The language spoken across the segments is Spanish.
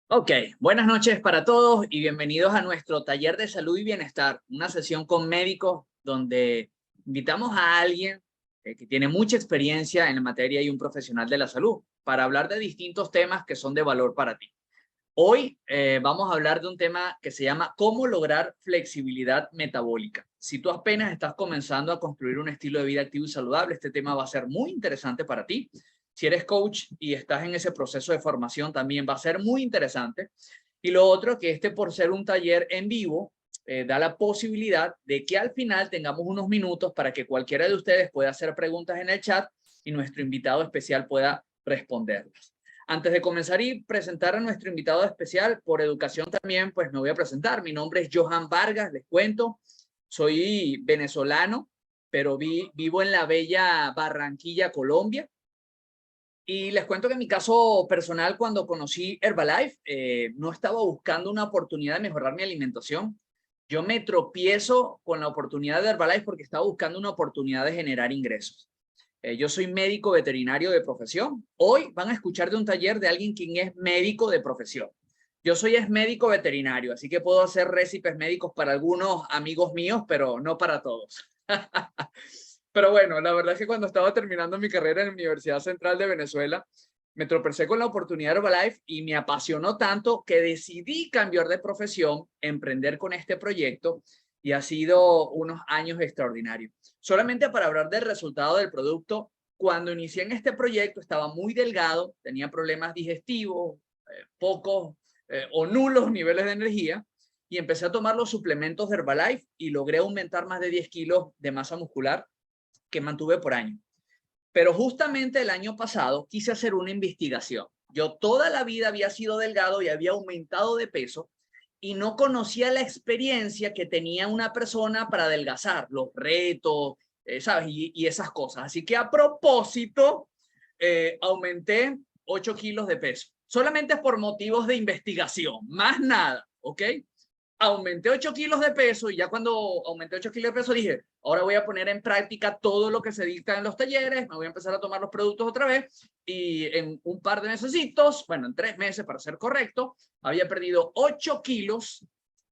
Ok, buenas noches para todos y bienvenidos a nuestro taller de salud y bienestar, una sesión con médicos donde invitamos a alguien que tiene mucha experiencia en la materia y un profesional de la salud para hablar de distintos temas que son de valor para ti. Hoy vamos a hablar de un tema que se llama cómo lograr flexibilidad metabólica. Si tú apenas estás comenzando a construir un estilo de vida activo y saludable, este tema va a ser muy interesante para ti. Si eres coach y estás en ese proceso de formación, también va a ser muy interesante. Y lo otro, que por ser un taller en vivo, da la posibilidad de que al final tengamos unos minutos para que cualquiera de ustedes pueda hacer preguntas en el chat y nuestro invitado especial pueda responderlas. Antes de comenzar y presentar a nuestro invitado especial, por educación también, pues me voy a presentar. Mi nombre es Johan Vargas, les cuento. Soy venezolano, pero vivo en la bella Barranquilla, Colombia. Y les cuento que en mi caso personal, cuando conocí Herbalife, no estaba buscando una oportunidad de mejorar mi alimentación. Yo me tropiezo con la oportunidad de Herbalife porque estaba buscando una oportunidad de generar ingresos. Yo soy médico veterinario de profesión. Hoy van a escuchar de un taller de alguien quien es médico de profesión. Yo soy médico veterinario, así que puedo hacer récipes médicos para algunos amigos míos, pero no para todos. Pero bueno, la verdad es que cuando estaba terminando mi carrera en la Universidad Central de Venezuela, me tropecé con la oportunidad de Herbalife y me apasionó tanto que decidí cambiar de profesión, emprender con este proyecto y ha sido unos años extraordinarios. Solamente para hablar del resultado del producto, cuando inicié en este proyecto estaba muy delgado, tenía problemas digestivos, pocos o nulos niveles de energía y empecé a tomar los suplementos de Herbalife y logré aumentar más de 10 kilos de masa muscular que mantuve por año. Pero justamente el año pasado quise hacer una investigación. Yo toda la vida había sido delgado y había aumentado de peso y no conocía la experiencia que tenía una persona para adelgazar, los retos, ¿sabes? Y esas cosas. Así que a propósito, aumenté 8 kilos de peso. Solamente por motivos de investigación, más nada, ¿ok? Aumenté 8 kilos de peso y ya cuando aumenté 8 kilos de peso dije, ahora voy a poner en práctica todo lo que se dicta en los talleres, me voy a empezar a tomar los productos otra vez y en un par de mesecitos, bueno, en 3 meses para ser correcto, había perdido 8 kilos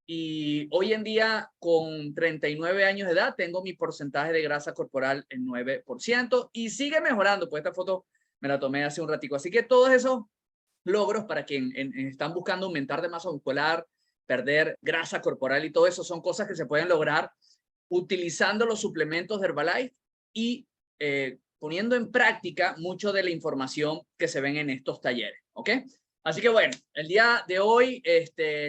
y hoy en día con 39 años de edad tengo mi porcentaje de grasa corporal en 9% y sigue mejorando, pues esta foto me la tomé hace un ratico. Así que todos esos logros para quien están buscando aumentar de masa muscular, perder grasa corporal y todo eso son cosas que se pueden lograr utilizando los suplementos de Herbalife y poniendo en práctica mucho de la información que se ven en estos talleres, ¿ok? Así que bueno, el día de hoy,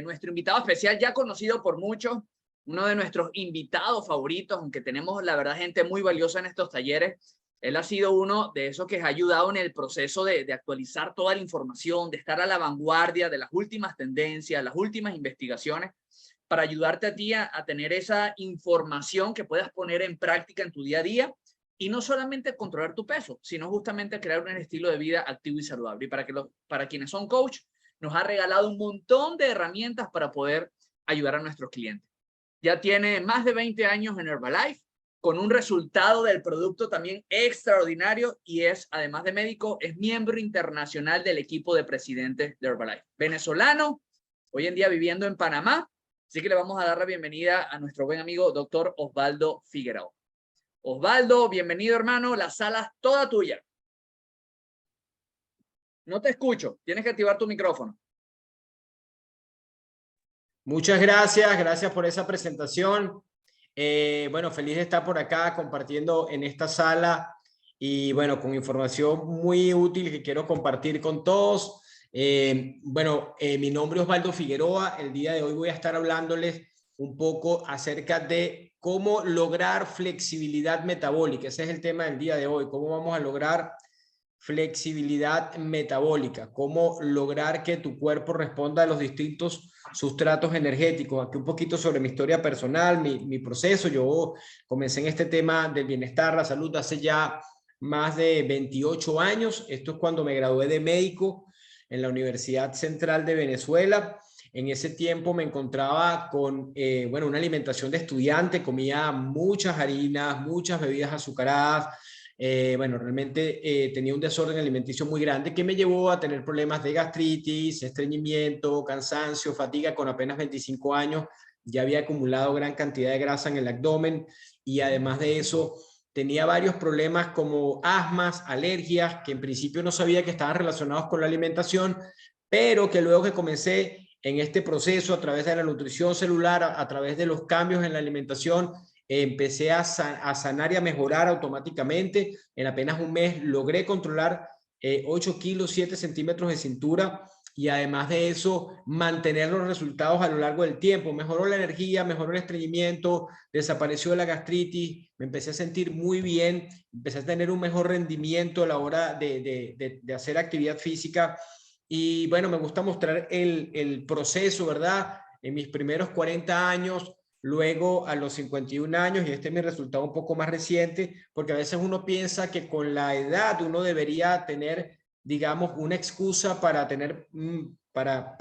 nuestro invitado especial ya conocido por muchos, uno de nuestros invitados favoritos, aunque tenemos la verdad gente muy valiosa en estos talleres, él ha sido uno de esos que ha ayudado en el proceso de actualizar toda la información, de estar a la vanguardia de las últimas tendencias, las últimas investigaciones, para ayudarte a ti a tener esa información que puedas poner en práctica en tu día a día y no solamente controlar tu peso, sino justamente crear un estilo de vida activo y saludable. Y para quienes son coach, nos ha regalado un montón de herramientas para poder ayudar a nuestros clientes. Ya tiene más de 20 años en Herbalife, con un resultado del producto también extraordinario y es, además de médico, es miembro internacional del equipo de presidentes de Herbalife. Venezolano, hoy en día viviendo en Panamá, así que le vamos a dar la bienvenida a nuestro buen amigo doctor Osvaldo Figueroa. Osvaldo, bienvenido hermano, la sala es toda tuya. No te escucho, tienes que activar tu micrófono. Muchas gracias, gracias por esa presentación. Bueno, feliz de estar por acá compartiendo en esta sala y bueno, con información muy útil que quiero compartir con todos. Mi nombre es Osvaldo Figueroa. El día de hoy voy a estar hablándoles un poco acerca de cómo lograr flexibilidad metabólica. Ese es el tema del día de hoy, cómo vamos a lograr flexibilidad metabólica, cómo lograr que tu cuerpo responda a los distintos sustratos energéticos. Aquí un poquito sobre mi historia personal, mi proceso. Yo comencé en este tema del bienestar, la salud, hace ya más de 28 años. Esto es cuando me gradué de médico en la Universidad Central de Venezuela. En ese tiempo me encontraba con una alimentación de estudiante, comía muchas harinas, muchas bebidas azucaradas, Bueno, realmente tenía un desorden alimenticio muy grande que me llevó a tener problemas de gastritis, estreñimiento, cansancio, fatiga. Con apenas 25 años ya había acumulado gran cantidad de grasa en el abdomen y además de eso tenía varios problemas como asmas, alergias, que en principio no sabía que estaban relacionados con la alimentación, pero que luego que comencé en este proceso a través de la nutrición celular, a través de los cambios en la alimentación, empecé a sanar y a mejorar automáticamente. En apenas un mes logré controlar 8 kilos, 7 centímetros de cintura y además de eso mantener los resultados a lo largo del tiempo. Mejoró la energía, mejoró el estreñimiento, desapareció la gastritis, me empecé a sentir muy bien, empecé a tener un mejor rendimiento a la hora de hacer actividad física. Y bueno, me gusta mostrar el proceso, ¿verdad? En mis primeros 40 años, luego a los 51 años, y este es mi resultado un poco más reciente, porque a veces uno piensa que con la edad uno debería tener, digamos, una excusa para tener, para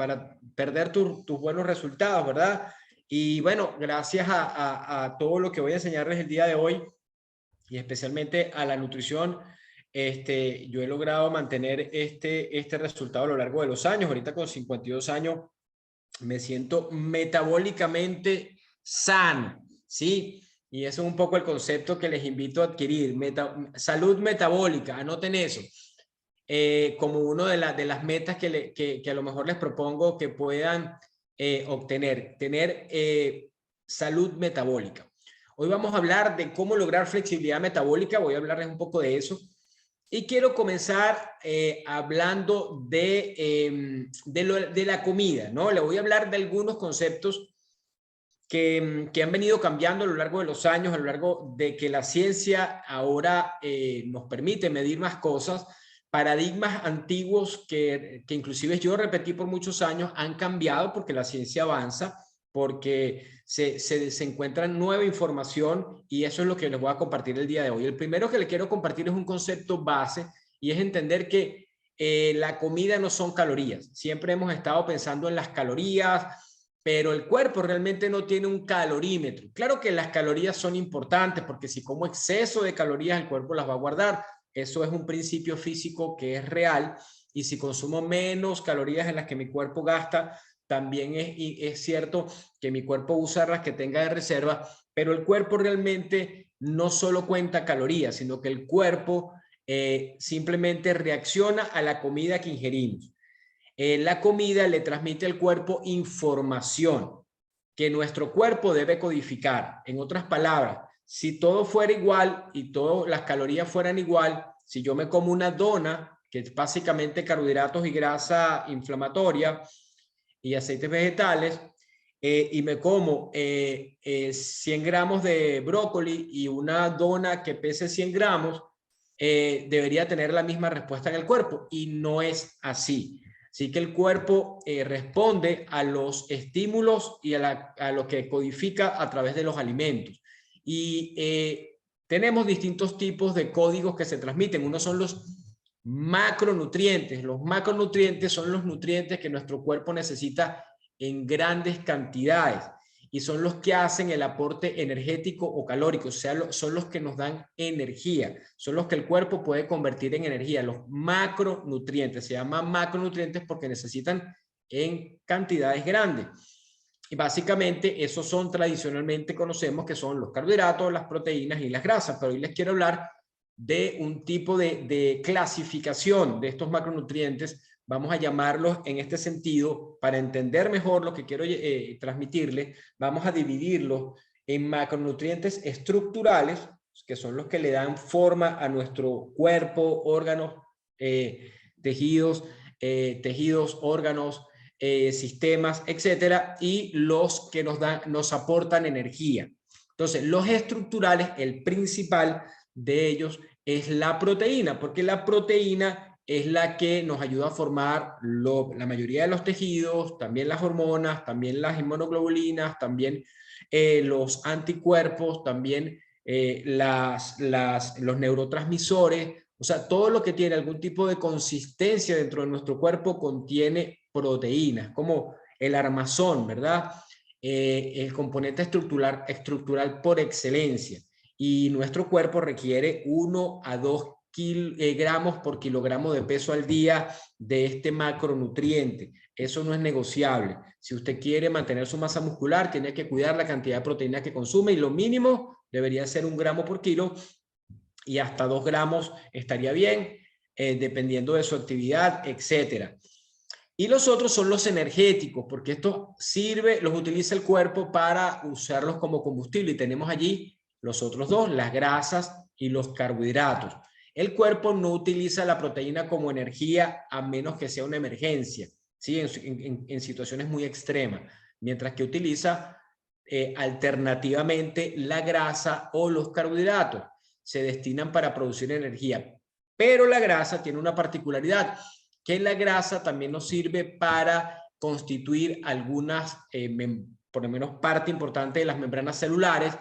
perder tus buenos resultados, ¿verdad? Y bueno, gracias a todo lo que voy a enseñarles el día de hoy, y especialmente a la nutrición, yo he logrado mantener este resultado a lo largo de los años. Ahorita con 52 años me siento metabólicamente sano, ¿sí? Y eso es un poco el concepto que les invito a adquirir, salud metabólica, anoten eso, como una de las metas que a lo mejor les propongo que puedan obtener, tener salud metabólica. Hoy vamos a hablar de cómo lograr flexibilidad metabólica, voy a hablarles un poco de eso. Y quiero comenzar hablando de la comida, ¿no? Le voy a hablar de algunos conceptos que han venido cambiando a lo largo de los años, a lo largo de que la ciencia ahora nos permite medir más cosas. Paradigmas antiguos que inclusive yo repetí por muchos años han cambiado porque la ciencia avanza, porque se encuentra nueva información y eso es lo que les voy a compartir el día de hoy. El primero que les quiero compartir es un concepto base y es entender que la comida no son calorías. Siempre hemos estado pensando en las calorías, pero el cuerpo realmente no tiene un calorímetro. Claro que las calorías son importantes porque si como exceso de calorías el cuerpo las va a guardar. Eso es un principio físico que es real y si consumo menos calorías en las que mi cuerpo gasta, también es cierto que mi cuerpo usa las que tenga de reserva, pero el cuerpo realmente no solo cuenta calorías, sino que el cuerpo simplemente reacciona a la comida que ingerimos. La comida le transmite al cuerpo información que nuestro cuerpo debe codificar. En otras palabras, si todo fuera igual y todas las calorías fueran igual, si yo me como una dona, que es básicamente carbohidratos y grasa inflamatoria y aceites vegetales, y me como 100 gramos de brócoli y una dona que pese 100 gramos, debería tener la misma respuesta en el cuerpo y no es así. Así que el cuerpo responde a los estímulos y a lo que codifica a través de los alimentos. Y tenemos distintos tipos de códigos que se transmiten. Uno son los macronutrientes. Los macronutrientes son los nutrientes que nuestro cuerpo necesita en grandes cantidades y son los que hacen el aporte energético o calórico, o sea, son los que nos dan energía, son los que el cuerpo puede convertir en energía. Los macronutrientes se llaman macronutrientes porque necesitan en cantidades grandes. Y básicamente esos son tradicionalmente conocemos que son los carbohidratos, las proteínas y las grasas, pero hoy les quiero hablar de un tipo de clasificación de estos macronutrientes. Vamos a llamarlos en este sentido, para entender mejor lo que quiero transmitirles, vamos a dividirlos en macronutrientes estructurales, que son los que le dan forma a nuestro cuerpo, órganos, tejidos, órganos, sistemas, etcétera, y los que nos aportan energía. Entonces, los estructurales, el principal de ellos es la proteína, porque la proteína es la que nos ayuda a formar la mayoría de los tejidos, también las hormonas, también las inmunoglobulinas, también los anticuerpos, también los neurotransmisores. O sea, todo lo que tiene algún tipo de consistencia dentro de nuestro cuerpo contiene proteínas, como el armazón, ¿verdad? El componente estructural por excelencia. y nuestro cuerpo requiere 1 a 2 gramos por kilogramo de peso al día de este macronutriente. Eso no es negociable. Si usted quiere mantener su masa muscular, tiene que cuidar la cantidad de proteína que consume y lo mínimo debería ser 1 gramo por kilo y hasta 2 gramos estaría bien, dependiendo de su actividad, etcétera. Y los otros son los energéticos, porque esto sirve, los utiliza el cuerpo para usarlos como combustible. Y tenemos allí los otros dos, las grasas y los carbohidratos. El cuerpo no utiliza la proteína como energía a menos que sea una emergencia, ¿sí? En situaciones muy extremas, mientras que utiliza alternativamente la grasa o los carbohidratos. Se destinan para producir energía. Pero la grasa tiene una particularidad, que la grasa también nos sirve para constituir algunas, por lo menos parte importante de las membranas celulares.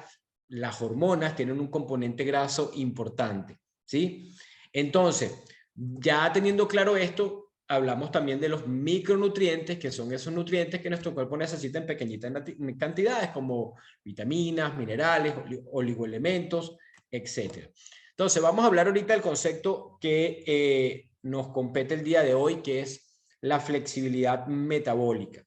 Las hormonas tienen un componente graso importante, ¿sí? Entonces, ya teniendo claro esto, hablamos también de los micronutrientes, que son esos nutrientes que nuestro cuerpo necesita en pequeñitas cantidades, como vitaminas, minerales, oligoelementos, etc. Entonces, vamos a hablar ahorita del concepto que nos compete el día de hoy, que es la flexibilidad metabólica.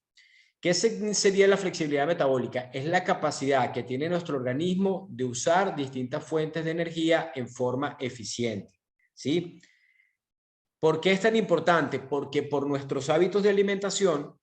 ¿Qué sería la flexibilidad metabólica? Es la capacidad que tiene nuestro organismo de usar distintas fuentes de energía en forma eficiente, ¿sí? ¿Por qué es tan importante? Porque por nuestros hábitos de alimentación,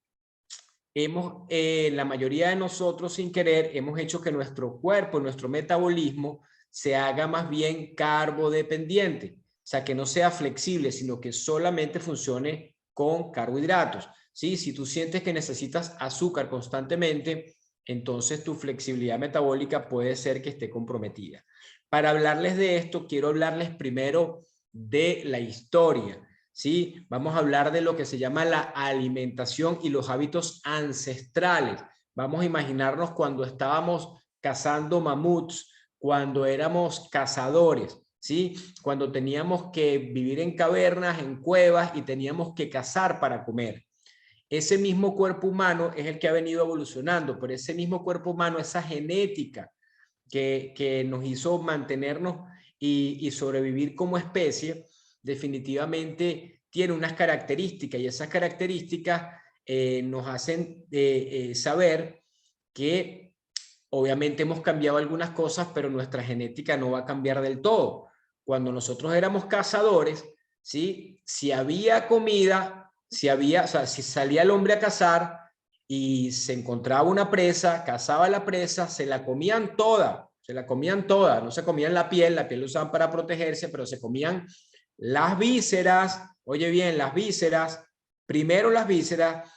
la mayoría de nosotros sin querer, hemos hecho que nuestro cuerpo, nuestro metabolismo, se haga más bien carbodependiente. O sea, que no sea flexible, sino que solamente funcione con carbohidratos. ¿Sí? Si tú sientes que necesitas azúcar constantemente, entonces tu flexibilidad metabólica puede ser que esté comprometida. Para hablarles de esto, quiero hablarles primero de la historia. ¿Sí? Vamos a hablar de lo que se llama la alimentación y los hábitos ancestrales. Vamos a imaginarnos cuando estábamos cazando mamuts, cuando éramos cazadores, ¿sí? Cuando teníamos que vivir en cavernas, en cuevas y teníamos que cazar para comer. Ese mismo cuerpo humano es el que ha venido evolucionando, pero ese mismo cuerpo humano, esa genética que nos hizo mantenernos y sobrevivir como especie, definitivamente tiene unas características y esas características nos hacen saber que obviamente hemos cambiado algunas cosas, pero nuestra genética no va a cambiar del todo. Cuando nosotros éramos cazadores, ¿sí? Si había comida, o sea, si salía el hombre a cazar y se encontraba una presa, cazaba la presa, se la comían toda, no se comían la piel la usaban para protegerse, pero se comían las vísceras, oye bien, las vísceras, primero las vísceras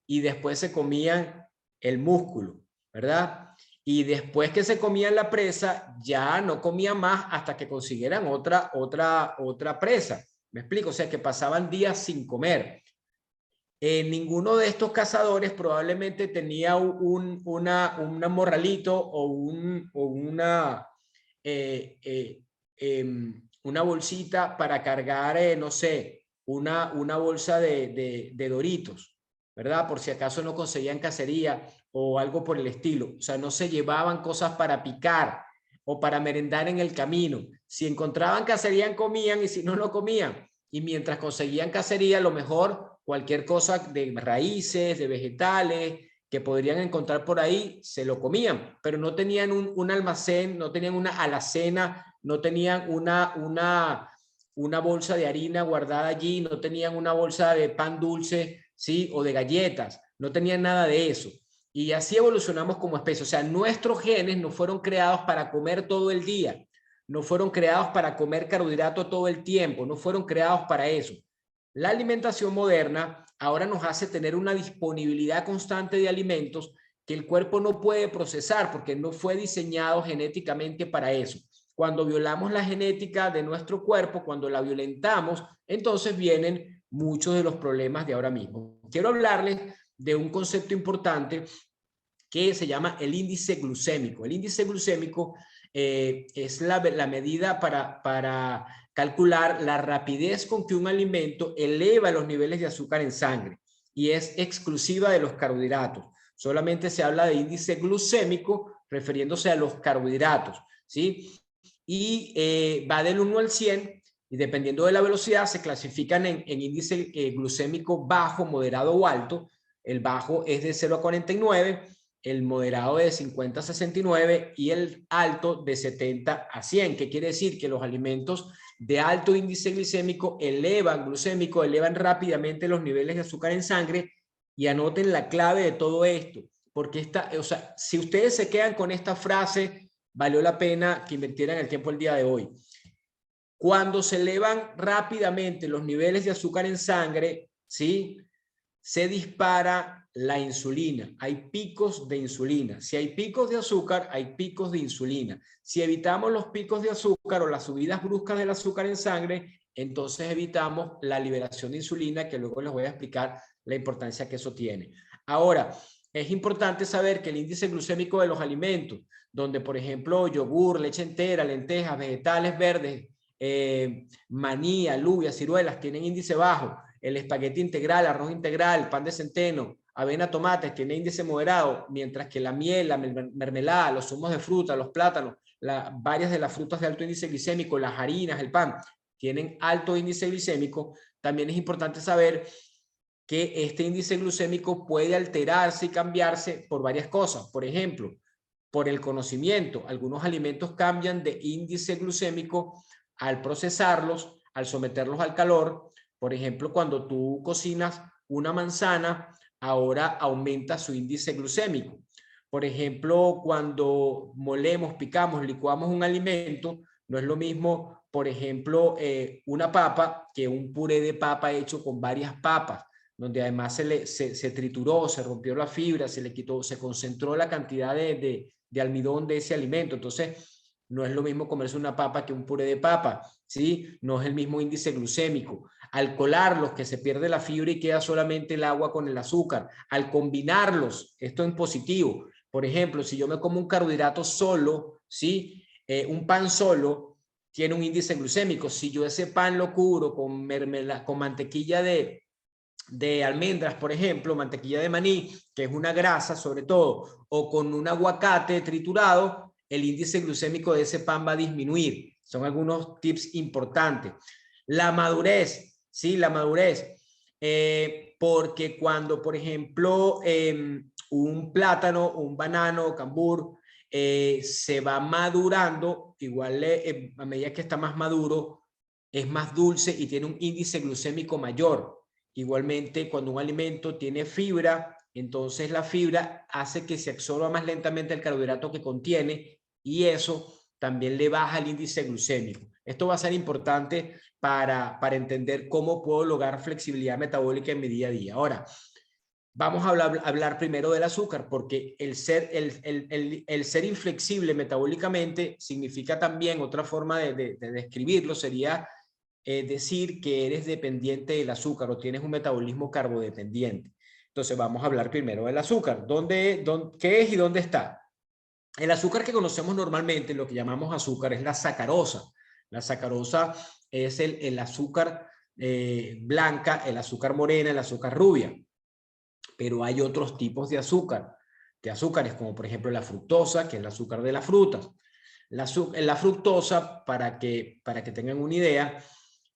y después se comían el músculo, ¿verdad? Y después que se comían la presa, ya no comían más hasta que consiguieran otra presa. ¿Me explico? O sea, que pasaban días sin comer. Ninguno de estos cazadores probablemente tenía un morralito o una bolsita para cargar, no sé, una bolsa de Doritos, ¿verdad? Por si acaso no conseguían cacería o algo por el estilo. O sea, no se llevaban cosas para picar o para merendar en el camino. Si encontraban cacería, comían, y si no, no comían. Y mientras conseguían cacería, a lo mejor cualquier cosa de raíces, de vegetales que podrían encontrar por ahí, se lo comían, pero no tenían un almacén, no tenían una alacena, no tenían una bolsa de harina guardada allí, no tenían una bolsa de pan dulce, ¿sí? O de galletas, no tenían nada de eso. Y así evolucionamos como especie. O sea, nuestros genes no fueron creados para comer todo el día, no fueron creados para comer carbohidratos todo el tiempo, no fueron creados para eso. La alimentación moderna ahora nos hace tener una disponibilidad constante de alimentos que el cuerpo no puede procesar porque no fue diseñado genéticamente para eso. Cuando violamos la genética de nuestro cuerpo, cuando la violentamos, entonces vienen muchos de los problemas de ahora mismo. Quiero hablarles de un concepto importante que se llama el índice glucémico. El índice glucémico es la medida para calcular la rapidez con que un alimento eleva los niveles de azúcar en sangre y es exclusiva de los carbohidratos. Solamente se habla de índice glucémico refiriéndose a los carbohidratos, ¿sí? y va del 1 al 100 y dependiendo de la velocidad se clasifican en índice glucémico bajo, moderado o alto. El bajo es de 0 a 49, el moderado de 50 a 69 y el alto de 70 a 100. ¿Qué quiere decir? Que los alimentos de alto índice glucémico elevan rápidamente los niveles de azúcar en sangre. Y anoten la clave de todo esto, porque si ustedes se quedan con esta frase, valió la pena que invirtieran el tiempo el día de hoy. Cuando se elevan rápidamente los niveles de azúcar en sangre, ¿sí?, se dispara la insulina. Hay picos de insulina. Si hay picos de azúcar, hay picos de insulina. Si evitamos los picos de azúcar o las subidas bruscas del azúcar en sangre, entonces evitamos la liberación de insulina, que luego les voy a explicar la importancia que eso tiene. Ahora, es importante saber que el índice glucémico de los alimentos, donde por ejemplo yogur, leche entera, lentejas, vegetales verdes, maní, alubias, ciruelas, tienen índice bajo. El espagueti integral, arroz integral, pan de centeno, avena, tomates, tiene índice moderado, mientras que la miel, la mermelada, los zumos de fruta, los plátanos, varias de las frutas de alto índice glicémico, las harinas, el pan, tienen alto índice glicémico. También es importante saber que este índice glucémico puede alterarse y cambiarse por varias cosas. Por ejemplo, por el conocimiento. Algunos alimentos cambian de índice glucémico al procesarlos, al someterlos al calor. Por ejemplo, cuando tú cocinas una manzana, ahora aumenta su índice glucémico. Por ejemplo, cuando molemos, picamos, licuamos un alimento, no es lo mismo, por ejemplo, una papa que un puré de papa hecho con varias papas, donde además se trituró, se rompió la fibra, se le quitó, se concentró la cantidad de almidón de ese alimento. Entonces, no es lo mismo comerse una papa que un puré de papa, ¿sí? No es el mismo índice glucémico. Al colarlos, que se pierde la fibra y queda solamente el agua con el azúcar. Al combinarlos, esto es positivo. Por ejemplo, si yo me como un carbohidrato solo, ¿sí? Un pan solo tiene un índice glucémico. Si yo ese pan lo cubro con mantequilla de almendras, por ejemplo, mantequilla de maní, que es una grasa sobre todo, o con un aguacate triturado, el índice glucémico de ese pan va a disminuir. Son algunos tips importantes. La madurez, ¿sí? La madurez. Porque cuando, por ejemplo, un plátano, un banano, cambur, se va madurando, igual a medida que está más maduro, es más dulce y tiene un índice glucémico mayor. Igualmente, cuando un alimento tiene fibra, entonces la fibra hace que se absorba más lentamente el carbohidrato que contiene y eso también le baja el índice glucémico. Esto va a ser importante para entender cómo puedo lograr flexibilidad metabólica en mi día a día. Ahora, vamos a hablar primero del azúcar, porque el ser inflexible metabólicamente significa también, otra forma de describirlo sería decir que eres dependiente del azúcar o tienes un metabolismo carbodependiente. Entonces vamos a hablar primero del azúcar. ¿Qué es y dónde está? El azúcar que conocemos normalmente, lo que llamamos azúcar, es la sacarosa. La sacarosa es el azúcar blanca, el azúcar morena, el azúcar rubia. Pero hay otros tipos de azúcares como por ejemplo la fructosa, que es el azúcar de las frutas. La fructosa, para que tengan una idea,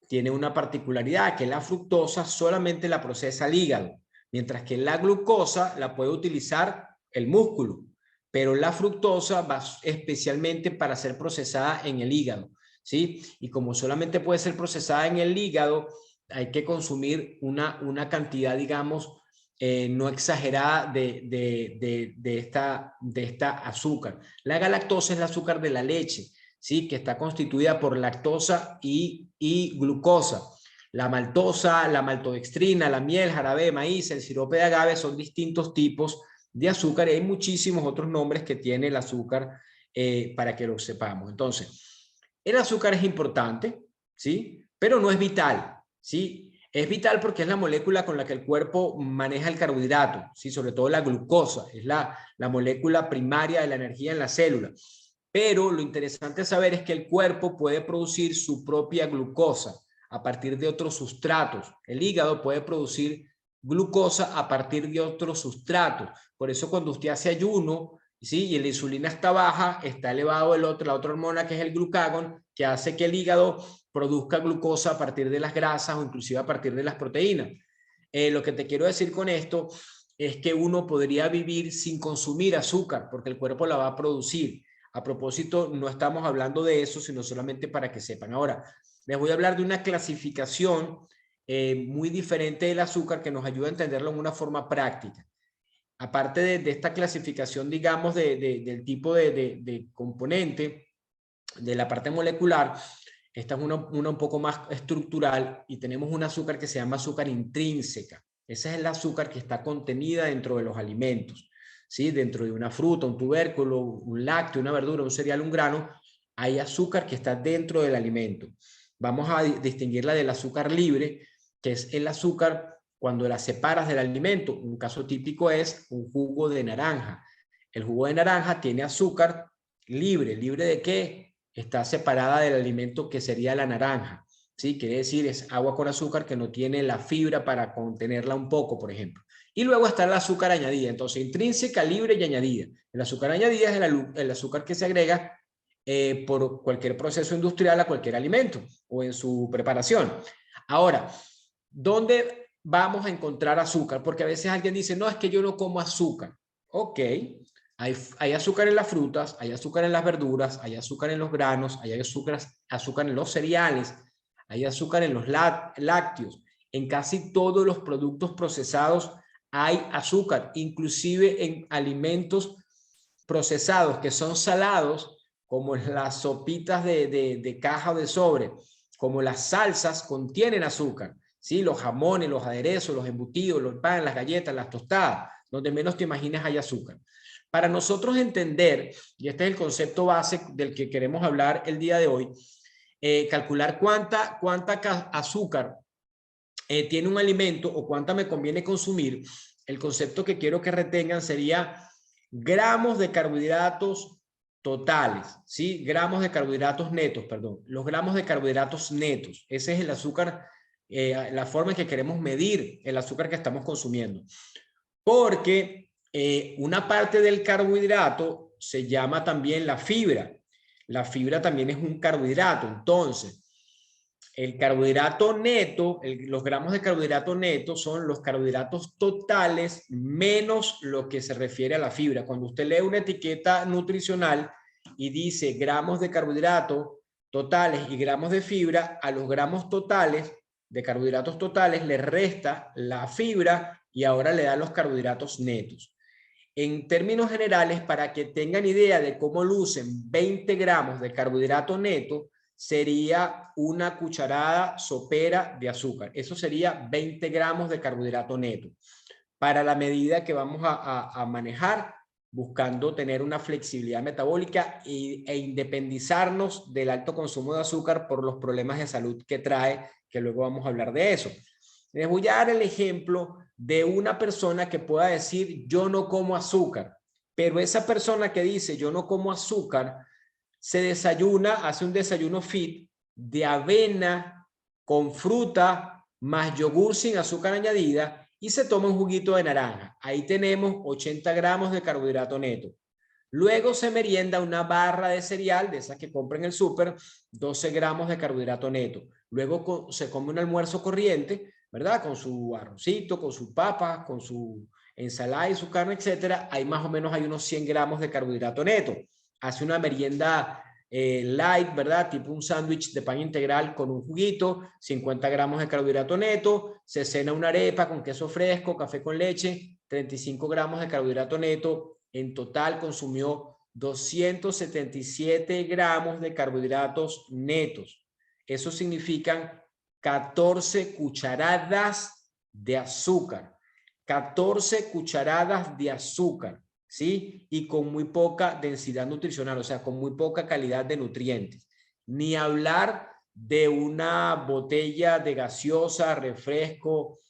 tiene una particularidad, que la fructosa solamente la procesa el hígado, mientras que la glucosa la puede utilizar el músculo, pero la fructosa va especialmente para ser procesada en el hígado, ¿sí? Y como solamente puede ser procesada en el hígado, hay que consumir una cantidad, digamos, no exagerada de esta azúcar. La galactosa es el azúcar de la leche, ¿sí? Que está constituida por lactosa y glucosa. La maltosa, la maltodextrina, la miel, jarabe de maíz, el sirope de agave son distintos tipos de azúcar y hay muchísimos otros nombres que tiene el azúcar para que lo sepamos. Entonces, el azúcar es importante, ¿sí? Pero no es vital, ¿sí? Es vital porque es la molécula con la que el cuerpo maneja el carbohidrato, ¿sí? Sobre todo la glucosa, es la molécula primaria de la energía en la célula. Pero lo interesante saber es que el cuerpo puede producir su propia glucosa a partir de otros sustratos. El hígado puede producir glucosa a partir de otros sustratos. Por eso cuando usted hace ayuno ¿sí? Y la insulina está baja, está elevado la otra hormona que es el glucagón, que hace que el hígado produzca glucosa a partir de las grasas o inclusive a partir de las proteínas. Lo que te quiero decir con esto es que uno podría vivir sin consumir azúcar porque el cuerpo la va a producir. A propósito, no estamos hablando de eso, sino solamente para que sepan. Ahora, les voy a hablar de una clasificación muy diferente del azúcar que nos ayuda a entenderlo en una forma práctica. Aparte de esta clasificación, digamos, del tipo de componente, de la parte molecular, esta es una un poco más estructural y tenemos un azúcar que se llama azúcar intrínseca. Esa es el azúcar que está contenida dentro de los alimentos, ¿sí? Dentro de una fruta, un tubérculo, un lácteo, una verdura, un cereal, un grano, hay azúcar que está dentro del alimento. Vamos a distinguirla del azúcar libre, que es el azúcar cuando la separas del alimento. Un caso típico es un jugo de naranja. El jugo de naranja tiene azúcar libre. ¿Libre de qué? Está separada del alimento que sería la naranja, ¿sí? Quiere decir, es agua con azúcar que no tiene la fibra para contenerla un poco, por ejemplo. Y luego está el azúcar añadida, entonces intrínseca, libre y añadida. El azúcar añadida es el azúcar que se agrega por cualquier proceso industrial a cualquier alimento o en su preparación. Ahora, ¿dónde vamos a encontrar azúcar? Porque a veces alguien dice, no, es que yo no como azúcar. Ok, hay azúcar en las frutas, hay azúcar en las verduras, hay azúcar en los granos, hay azúcar en los cereales, hay azúcar en los lácteos. En casi todos los productos procesados hay azúcar, inclusive en alimentos procesados que son salados, como las sopitas de caja o de sobre, como las salsas, contienen azúcar. ¿Sí? Los jamones, los aderezos, los embutidos, los panes, las galletas, las tostadas, donde menos te imaginas hay azúcar. Para nosotros entender, y este es el concepto base del que queremos hablar el día de hoy, calcular cuánta azúcar tiene un alimento o cuánta me conviene consumir, el concepto que quiero que retengan sería gramos de carbohidratos totales, ¿sí? Gramos de carbohidratos netos, perdón. Los gramos de carbohidratos netos. Ese es el azúcar, la forma en que queremos medir el azúcar que estamos consumiendo. Porque una parte del carbohidrato se llama también la fibra. La fibra también es un carbohidrato. Entonces, el carbohidrato neto, los gramos de carbohidrato neto son los carbohidratos totales menos lo que se refiere a la fibra. Cuando usted lee una etiqueta nutricional y dice gramos de carbohidrato totales y gramos de fibra, a los gramos totales de carbohidratos totales le resta la fibra y ahora le da los carbohidratos netos. En términos generales, para que tengan idea de cómo lucen 20 gramos de carbohidrato neto, sería una cucharada sopera de azúcar. Eso sería 20 gramos de carbohidrato neto. Para la medida que vamos a manejar, buscando tener una flexibilidad metabólica e independizarnos del alto consumo de azúcar por los problemas de salud que trae, que luego vamos a hablar de eso. Les voy a dar el ejemplo de una persona que pueda decir yo no como azúcar, pero esa persona que dice yo no como azúcar se desayuna, hace un desayuno fit de avena con fruta más yogur sin azúcar añadida y se toma un juguito de naranja. Ahí tenemos 80 gramos de carbohidrato neto. Luego se merienda una barra de cereal, de esas que compra en el súper, 12 gramos de carbohidrato neto. Luego se come un almuerzo corriente, ¿verdad? Con su arrocito, con su papa, con su ensalada y su carne, etcétera. Ahí más o menos hay unos 100 gramos de carbohidrato neto. Hace una merienda light, ¿verdad? Tipo un sándwich de pan integral con un juguito, 50 gramos de carbohidrato neto. Se cena una arepa con queso fresco, café con leche, 35 gramos de carbohidrato neto. En total consumió 277 gramos de carbohidratos netos. Eso significan 14 cucharadas de azúcar. 14 cucharadas de azúcar, ¿sí? Y con muy poca densidad nutricional, o sea, con muy poca calidad de nutrientes. Ni hablar de una botella de gaseosa, refresco,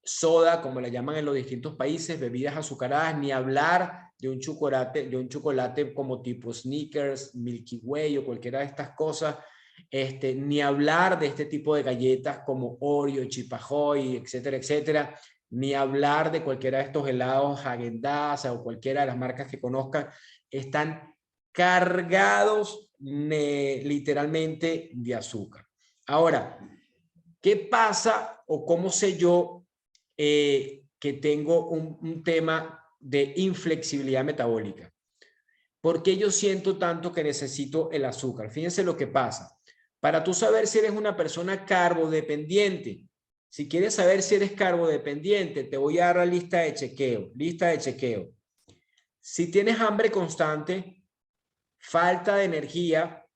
soda, como le llaman en los distintos países, bebidas azucaradas, ni hablar de un chocolate como tipo Snickers, Milky Way o cualquiera de estas cosas, ni hablar de este tipo de galletas como Oreo, Chip Ahoy, etcétera, etcétera, ni hablar de cualquiera de estos helados Häagen-Dazs o cualquiera de las marcas que conozcan, están cargados literalmente de azúcar. Ahora, ¿qué pasa o cómo sé yo que tengo un tema de inflexibilidad metabólica? ¿Por qué yo siento tanto que necesito el azúcar? Fíjense lo que pasa. Para tú saber si eres una persona carbodependiente, si quieres saber si eres carbodependiente, te voy a dar la lista de chequeo. Lista de chequeo. Si tienes hambre constante, falta de energía,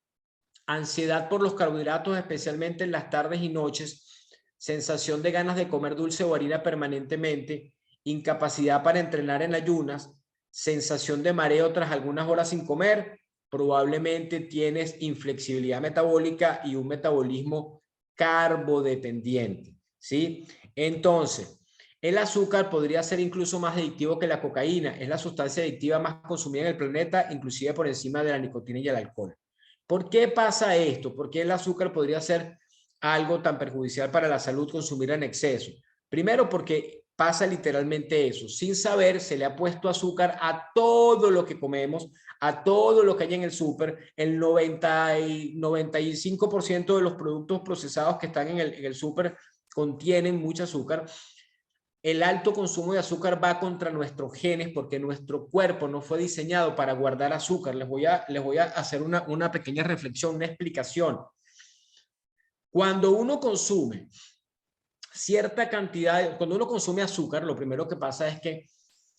ansiedad por los carbohidratos, especialmente en las tardes y noches, sensación de ganas de comer dulce o harina permanentemente, incapacidad para entrenar en ayunas, sensación de mareo tras algunas horas sin comer, probablemente tienes inflexibilidad metabólica y un metabolismo carbodependiente, ¿sí? Entonces, el azúcar podría ser incluso más adictivo que la cocaína. Es la sustancia adictiva más consumida en el planeta, inclusive por encima de la nicotina y el alcohol. ¿Por qué pasa esto? ¿Por qué el azúcar podría ser algo tan perjudicial para la salud consumir en exceso? Primero, porque pasa literalmente eso. Sin saber, se le ha puesto azúcar a todo lo que comemos, a todo lo que hay en el súper. El 95% de los productos procesados que están en el súper contienen mucho azúcar. El alto consumo de azúcar va contra nuestros genes porque nuestro cuerpo no fue diseñado para guardar azúcar. Les voy a hacer una pequeña reflexión, una explicación. Cuando uno consume cierta cantidad, cuando uno consume azúcar, lo primero que pasa es que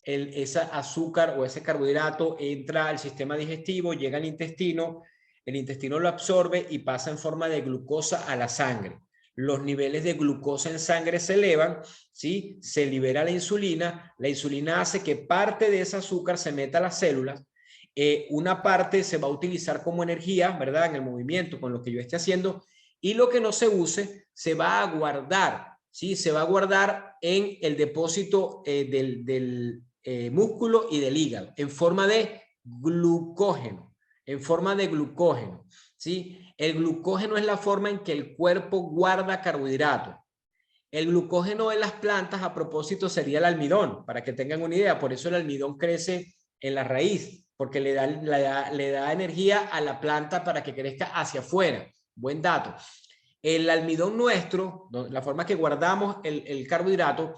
ese azúcar o ese carbohidrato entra al sistema digestivo, llega al intestino, el intestino lo absorbe y pasa en forma de glucosa a la sangre. Los niveles de glucosa en sangre se elevan, ¿sí? Se libera la insulina hace que parte de ese azúcar se meta a las células, una parte se va a utilizar como energía, ¿verdad? En el movimiento, con lo que yo esté haciendo, y lo que no se use se va a guardar, ¿sí? Se va a guardar en el depósito del músculo y del hígado, en forma de glucógeno, ¿sí? El glucógeno es la forma en que el cuerpo guarda carbohidratos. El glucógeno en las plantas, a propósito, sería el almidón, para que tengan una idea. Por eso el almidón crece en la raíz, porque le da energía a la planta para que crezca hacia afuera. Buen dato. El almidón nuestro, la forma que guardamos el carbohidrato,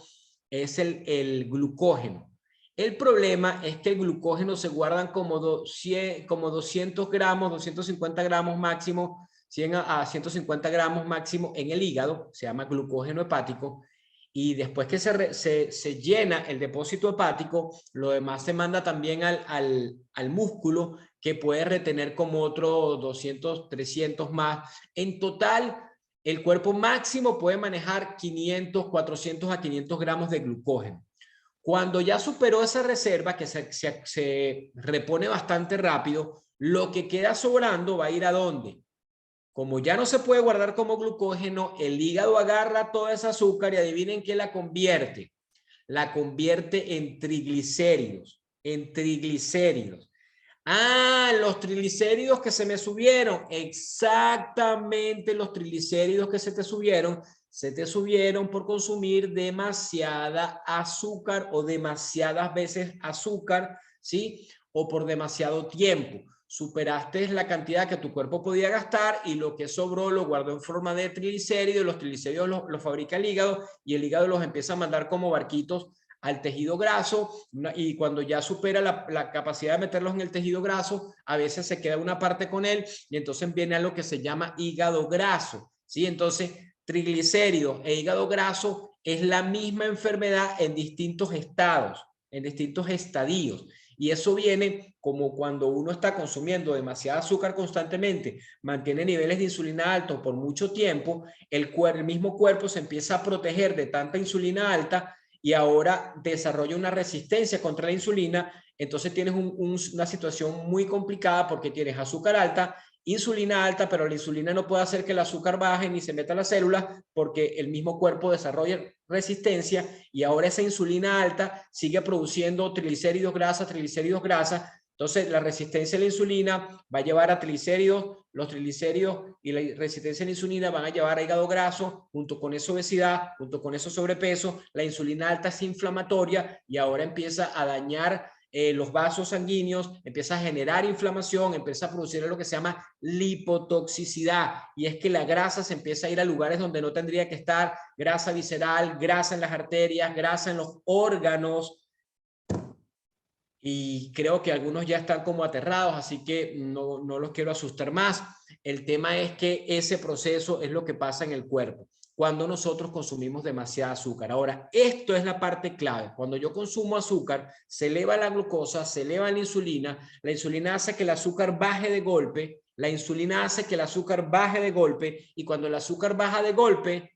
es el glucógeno. El problema es que el glucógeno se guardan como 200 gramos, 250 gramos máximo, 100 a 150 gramos máximo en el hígado, se llama glucógeno hepático, y después que se llena el depósito hepático, lo demás se manda también al músculo, que puede retener como otro 200, 300 más. En total, el cuerpo máximo puede manejar 500, 400 a 500 gramos de glucógeno. Cuando ya superó esa reserva, que se repone bastante rápido, lo que queda sobrando va a ir ¿a dónde? Como ya no se puede guardar como glucógeno, el hígado agarra toda esa azúcar y adivinen qué la convierte. La convierte en triglicéridos, Ah, los triglicéridos que se me subieron. Exactamente, los triglicéridos que se te subieron por consumir demasiada azúcar o demasiadas veces azúcar, ¿sí? O por demasiado tiempo. Superaste la cantidad que tu cuerpo podía gastar y lo que sobró lo guardó en forma de triglicéridos. Los triglicéridos los fabrica el hígado y el hígado los empieza a mandar como barquitos al tejido graso, y cuando ya supera la capacidad de meterlos en el tejido graso, a veces se queda una parte con él y entonces viene a lo que se llama hígado graso, ¿sí? Entonces, triglicéridos e hígado graso es la misma enfermedad en distintos estados, en distintos estadios. Y eso viene como cuando uno está consumiendo demasiado azúcar constantemente, mantiene niveles de insulina altos por mucho tiempo, el mismo cuerpo se empieza a proteger de tanta insulina alta y ahora desarrolla una resistencia contra la insulina. Entonces tienes una situación muy complicada porque tienes azúcar alta, insulina alta, pero la insulina no puede hacer que el azúcar baje ni se meta a las células porque el mismo cuerpo desarrolla resistencia y ahora esa insulina alta sigue produciendo triglicéridos grasa. Entonces, la resistencia a la insulina va a llevar a triglicéridos, los triglicéridos y la resistencia a la insulina van a llevar a hígado graso, junto con esa obesidad, junto con ese sobrepeso. La insulina alta es inflamatoria y ahora empieza a dañar los vasos sanguíneos, empieza a generar inflamación, empieza a producir lo que se llama lipotoxicidad, y es que la grasa se empieza a ir a lugares donde no tendría que estar, grasa visceral, grasa en las arterias, grasa en los órganos, y creo que algunos ya están como aterrados, así que no los quiero asustar más. El tema es que ese proceso es lo que pasa en el cuerpo cuando nosotros consumimos demasiada azúcar. Ahora, esto es la parte clave. Cuando yo consumo azúcar, se eleva la glucosa, se eleva la insulina hace que el azúcar baje de golpe, la insulina hace que el azúcar baje de golpe, y cuando el azúcar baja de golpe,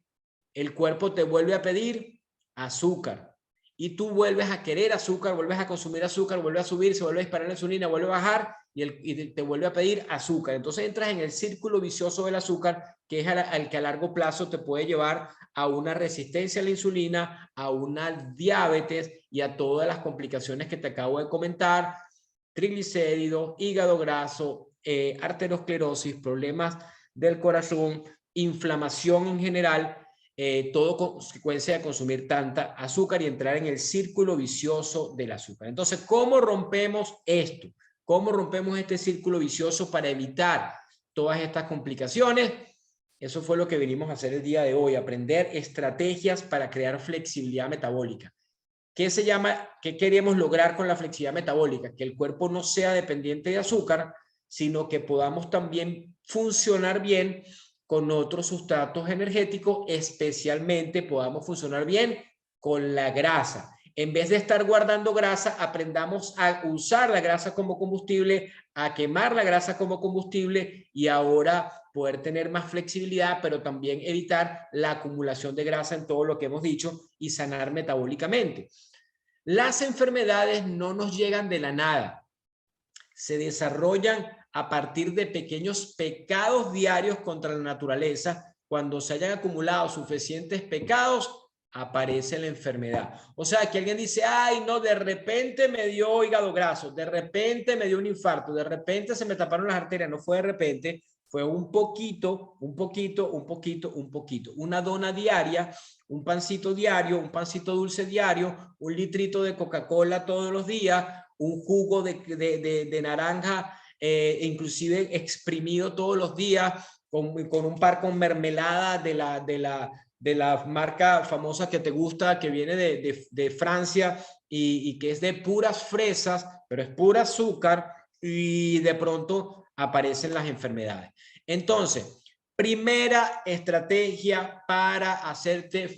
el cuerpo te vuelve a pedir azúcar. Y tú vuelves a querer azúcar, vuelves a consumir azúcar, vuelve a subir, se vuelve a disparar la insulina, vuelve a bajar y te vuelve a pedir azúcar. Entonces entras en el círculo vicioso del azúcar, que es el que a largo plazo te puede llevar a una resistencia a la insulina, a una diabetes y a todas las complicaciones que te acabo de comentar: triglicéridos, hígado graso, arteriosclerosis, problemas del corazón, inflamación en general. Todo consecuencia de consumir tanta azúcar y entrar en el círculo vicioso del azúcar. Entonces, ¿cómo rompemos esto? ¿Cómo rompemos este círculo vicioso para evitar todas estas complicaciones? Eso fue lo que venimos a hacer el día de hoy, aprender estrategias para crear flexibilidad metabólica. ¿Qué queremos lograr con la flexibilidad metabólica? Que el cuerpo no sea dependiente de azúcar, sino que podamos también funcionar bien con otros sustratos energéticos, especialmente podamos funcionar bien con la grasa. En vez de estar guardando grasa, aprendamos a usar la grasa como combustible, a quemar la grasa como combustible, y ahora poder tener más flexibilidad, pero también evitar la acumulación de grasa en todo lo que hemos dicho y sanar metabólicamente. Las enfermedades no nos llegan de la nada, se desarrollan a partir de pequeños pecados diarios contra la naturaleza. Cuando se hayan acumulado suficientes pecados, aparece la enfermedad. O sea, que alguien dice: ay, no, de repente me dio hígado graso, de repente me dio un infarto, de repente se me taparon las arterias. No fue de repente, fue un poquito, un poquito, un poquito, un poquito. Una dona diaria, un pancito diario, un pancito dulce diario, un litrito de Coca-Cola todos los días, un jugo de naranja, inclusive exprimido todos los días, con un par con mermelada de la marca famosa que te gusta, que viene de Francia y que es de puras fresas, pero es pura azúcar, y de pronto aparecen las enfermedades. Entonces, primera estrategia para hacerte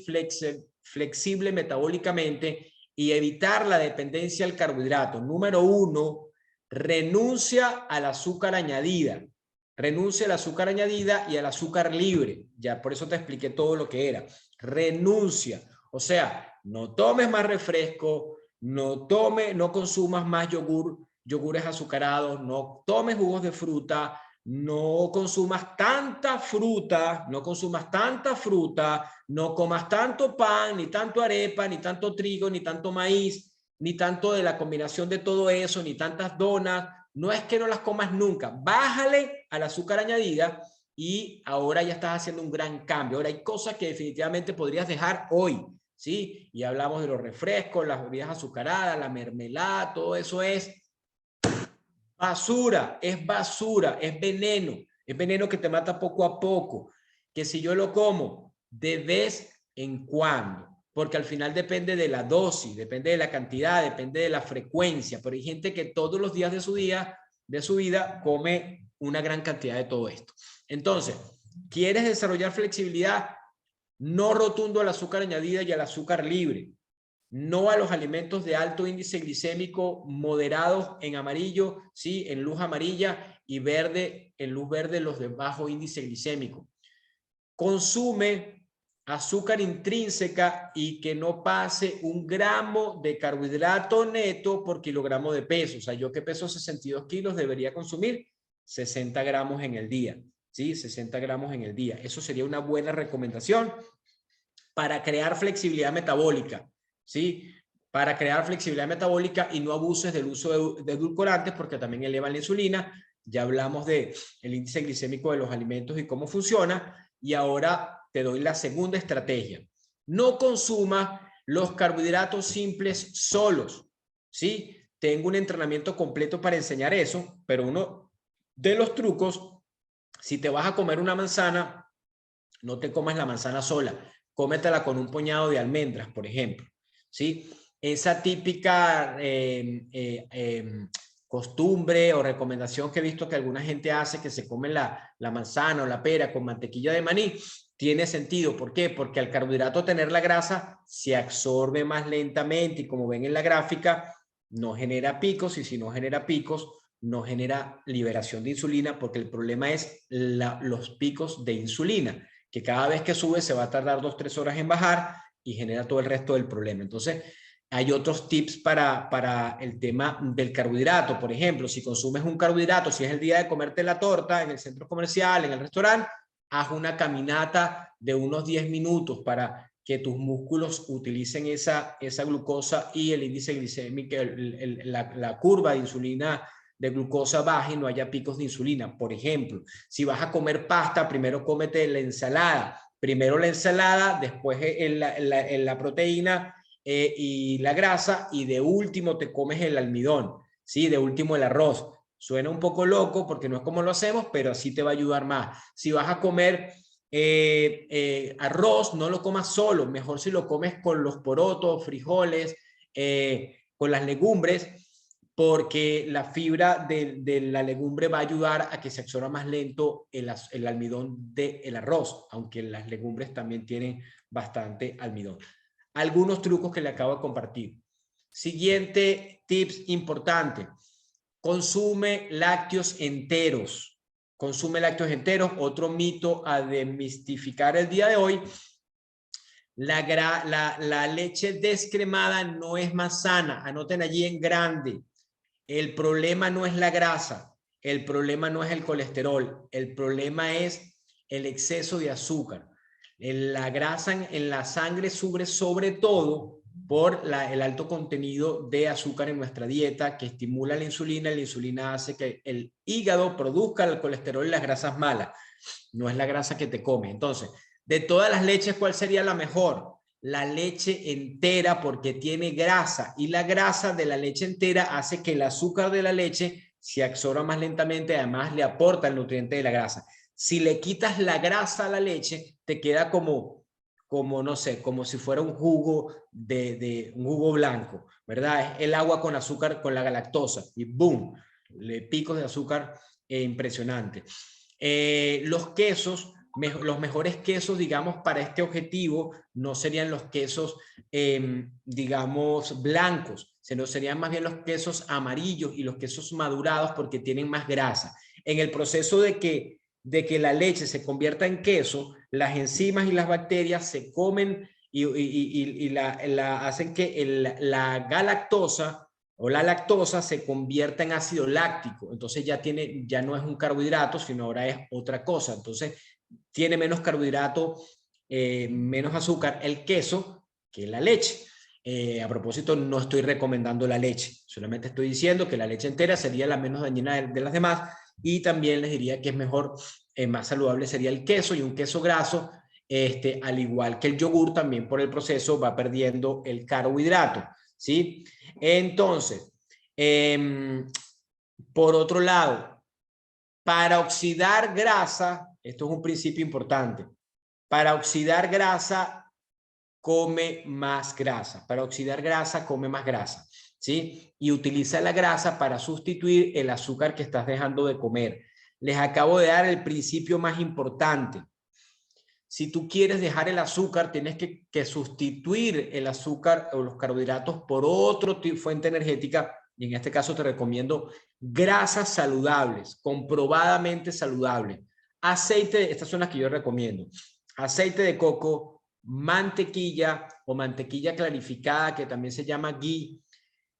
flexible metabólicamente y evitar la dependencia al carbohidrato. Número 1, renuncia al azúcar añadida. Renuncia al azúcar añadida y al azúcar libre. Ya por eso te expliqué todo lo que era. Renuncia. O sea, no tomes más refresco, no consumas más yogures azucarados, no tomes jugos de fruta, no consumas tanta fruta, no comas tanto pan, ni tanto arepa, ni tanto trigo, ni tanto maíz, ni tanto de la combinación de todo eso, ni tantas donas. No es que no las comas nunca, bájale al azúcar añadida y ahora ya estás haciendo un gran cambio. Ahora hay cosas que definitivamente podrías dejar hoy, ¿sí? Y hablamos de los refrescos, las bebidas azucaradas, la mermelada, todo eso es basura, es veneno que te mata poco a poco, que si yo lo como de vez en cuando, porque al final depende de la dosis, depende de la cantidad, depende de la frecuencia, pero hay gente que todos los días de su vida come una gran cantidad de todo esto. Entonces, ¿quieres desarrollar flexibilidad? No rotundo al azúcar añadida y al azúcar libre. No a los alimentos de alto índice glicémico moderados en amarillo, sí, en luz amarilla, y verde, en luz verde los de bajo índice glicémico. Consume azúcar intrínseca y que no pase 1 gramo de carbohidrato neto por kilogramo de peso. O sea, yo que peso 62 kilos debería consumir 60 gramos en el día, ¿sí? 60 gramos en el día. Eso sería una buena recomendación para crear flexibilidad metabólica, ¿sí? para crear flexibilidad metabólica y no abuses del uso de edulcorantes porque también elevan la insulina. Ya hablamos del índice glicémico de los alimentos y cómo funciona. Y ahora te doy la segunda estrategia. No consumas los carbohidratos simples solos, ¿sí? Tengo un entrenamiento completo para enseñar eso, pero uno de los trucos, si te vas a comer una manzana, no te comas la manzana sola, cómetela con un puñado de almendras, por ejemplo, ¿sí? Esa típica costumbre o recomendación que he visto que alguna gente hace, que se come la manzana o la pera con mantequilla de maní, tiene sentido. ¿Por qué? Porque al carbohidrato tener la grasa se absorbe más lentamente y como ven en la gráfica, no genera picos, y si no genera picos, no genera liberación de insulina, porque el problema es los picos de insulina, que cada vez que sube se va a tardar 2-3 horas en bajar y genera todo el resto del problema. Entonces, hay otros tips para el tema del carbohidrato. Por ejemplo, si consumes un carbohidrato, si es el día de comerte la torta en el centro comercial, en el restaurante, haz una caminata de unos 10 minutos para que tus músculos utilicen esa glucosa y el índice glicémico, la curva de insulina de glucosa baja y no haya picos de insulina. Por ejemplo, si vas a comer pasta, primero cómete la ensalada. Primero la ensalada, después la proteína y la grasa, y de último te comes el almidón, ¿sí? De último el arroz. Suena un poco loco porque no es como lo hacemos, pero así te va a ayudar más. Si vas a comer arroz, no lo comas solo, mejor si lo comes con los porotos, frijoles, con las legumbres, porque la fibra de la legumbre va a ayudar a que se absorba más lento el almidón del arroz, aunque las legumbres también tienen bastante almidón. Algunos trucos que le acabo de compartir. Siguiente tips importante. Consume lácteos enteros. Consume lácteos enteros. Otro mito a desmistificar el día de hoy. La leche descremada no es más sana. Anoten allí en grande. El problema no es la grasa. El problema no es el colesterol. El problema es el exceso de azúcar. La grasa en la sangre sube sobre todo por el alto contenido de azúcar en nuestra dieta, que estimula la insulina. La insulina hace que el hígado produzca el colesterol y las grasas malas. No es la grasa que te come. Entonces, de todas las leches, ¿cuál sería la mejor? La leche entera, porque tiene grasa, y la grasa de la leche entera hace que el azúcar de la leche se absorba más lentamente. Además, le aporta el nutriente de la grasa. Si le quitas la grasa a la leche, te queda como no sé, como si fuera un jugo un jugo blanco, ¿verdad? Es el agua con azúcar, con la lactosa, y boom, le picos de azúcar impresionantes. Los quesos, los mejores quesos, digamos, para este objetivo no serían los quesos, digamos, blancos, sino serían más bien los quesos amarillos y los quesos madurados, porque tienen más grasa. En el proceso de que la leche se convierta en queso, las enzimas y las bacterias se comen y hacen que la galactosa o la lactosa se convierta en ácido láctico. Entonces ya no es un carbohidrato, sino ahora es otra cosa. Entonces tiene menos carbohidrato, menos azúcar el queso que la leche. A propósito, no estoy recomendando la leche, solamente estoy diciendo que la leche entera sería la menos dañina de las demás, y también les diría que es mejor, más saludable sería el queso, y un queso graso, al igual que el yogur, también por el proceso va perdiendo el carbohidrato, ¿sí? Entonces, por otro lado, para oxidar grasa, esto es un principio importante, para oxidar grasa, come más grasa. Para oxidar grasa, come más grasa, ¿sí? Y utiliza la grasa para sustituir el azúcar que estás dejando de comer. Les acabo de dar el principio más importante. Si tú quieres dejar el azúcar, tienes que sustituir el azúcar o los carbohidratos por otro fuente energética, y en este caso te recomiendo grasas saludables, comprobadamente saludables. Aceite, estas son las que yo recomiendo. Aceite de coco, mantequilla o mantequilla clarificada, que también se llama ghee,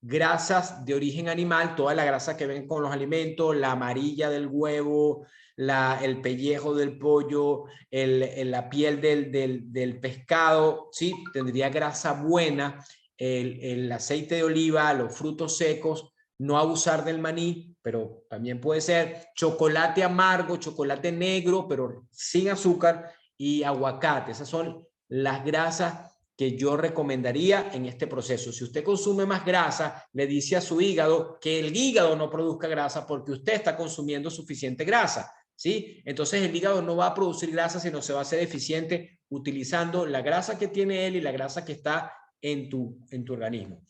grasas de origen animal, toda la grasa que ven con los alimentos, la amarilla del huevo, el pellejo del pollo, la piel del pescado, ¿sí? Tendría grasa buena. el aceite de oliva, los frutos secos, no abusar del maní, pero también puede ser chocolate amargo, chocolate negro, pero sin azúcar, y aguacate. Esas son las grasas que yo recomendaría en este proceso. Si usted consume más grasa, le dice a su hígado que el hígado no produzca grasa porque usted está consumiendo suficiente grasa, ¿sí? Entonces el hígado no va a producir grasa, sino se va a hacer eficiente utilizando la grasa que tiene él y la grasa que está en tu organismo.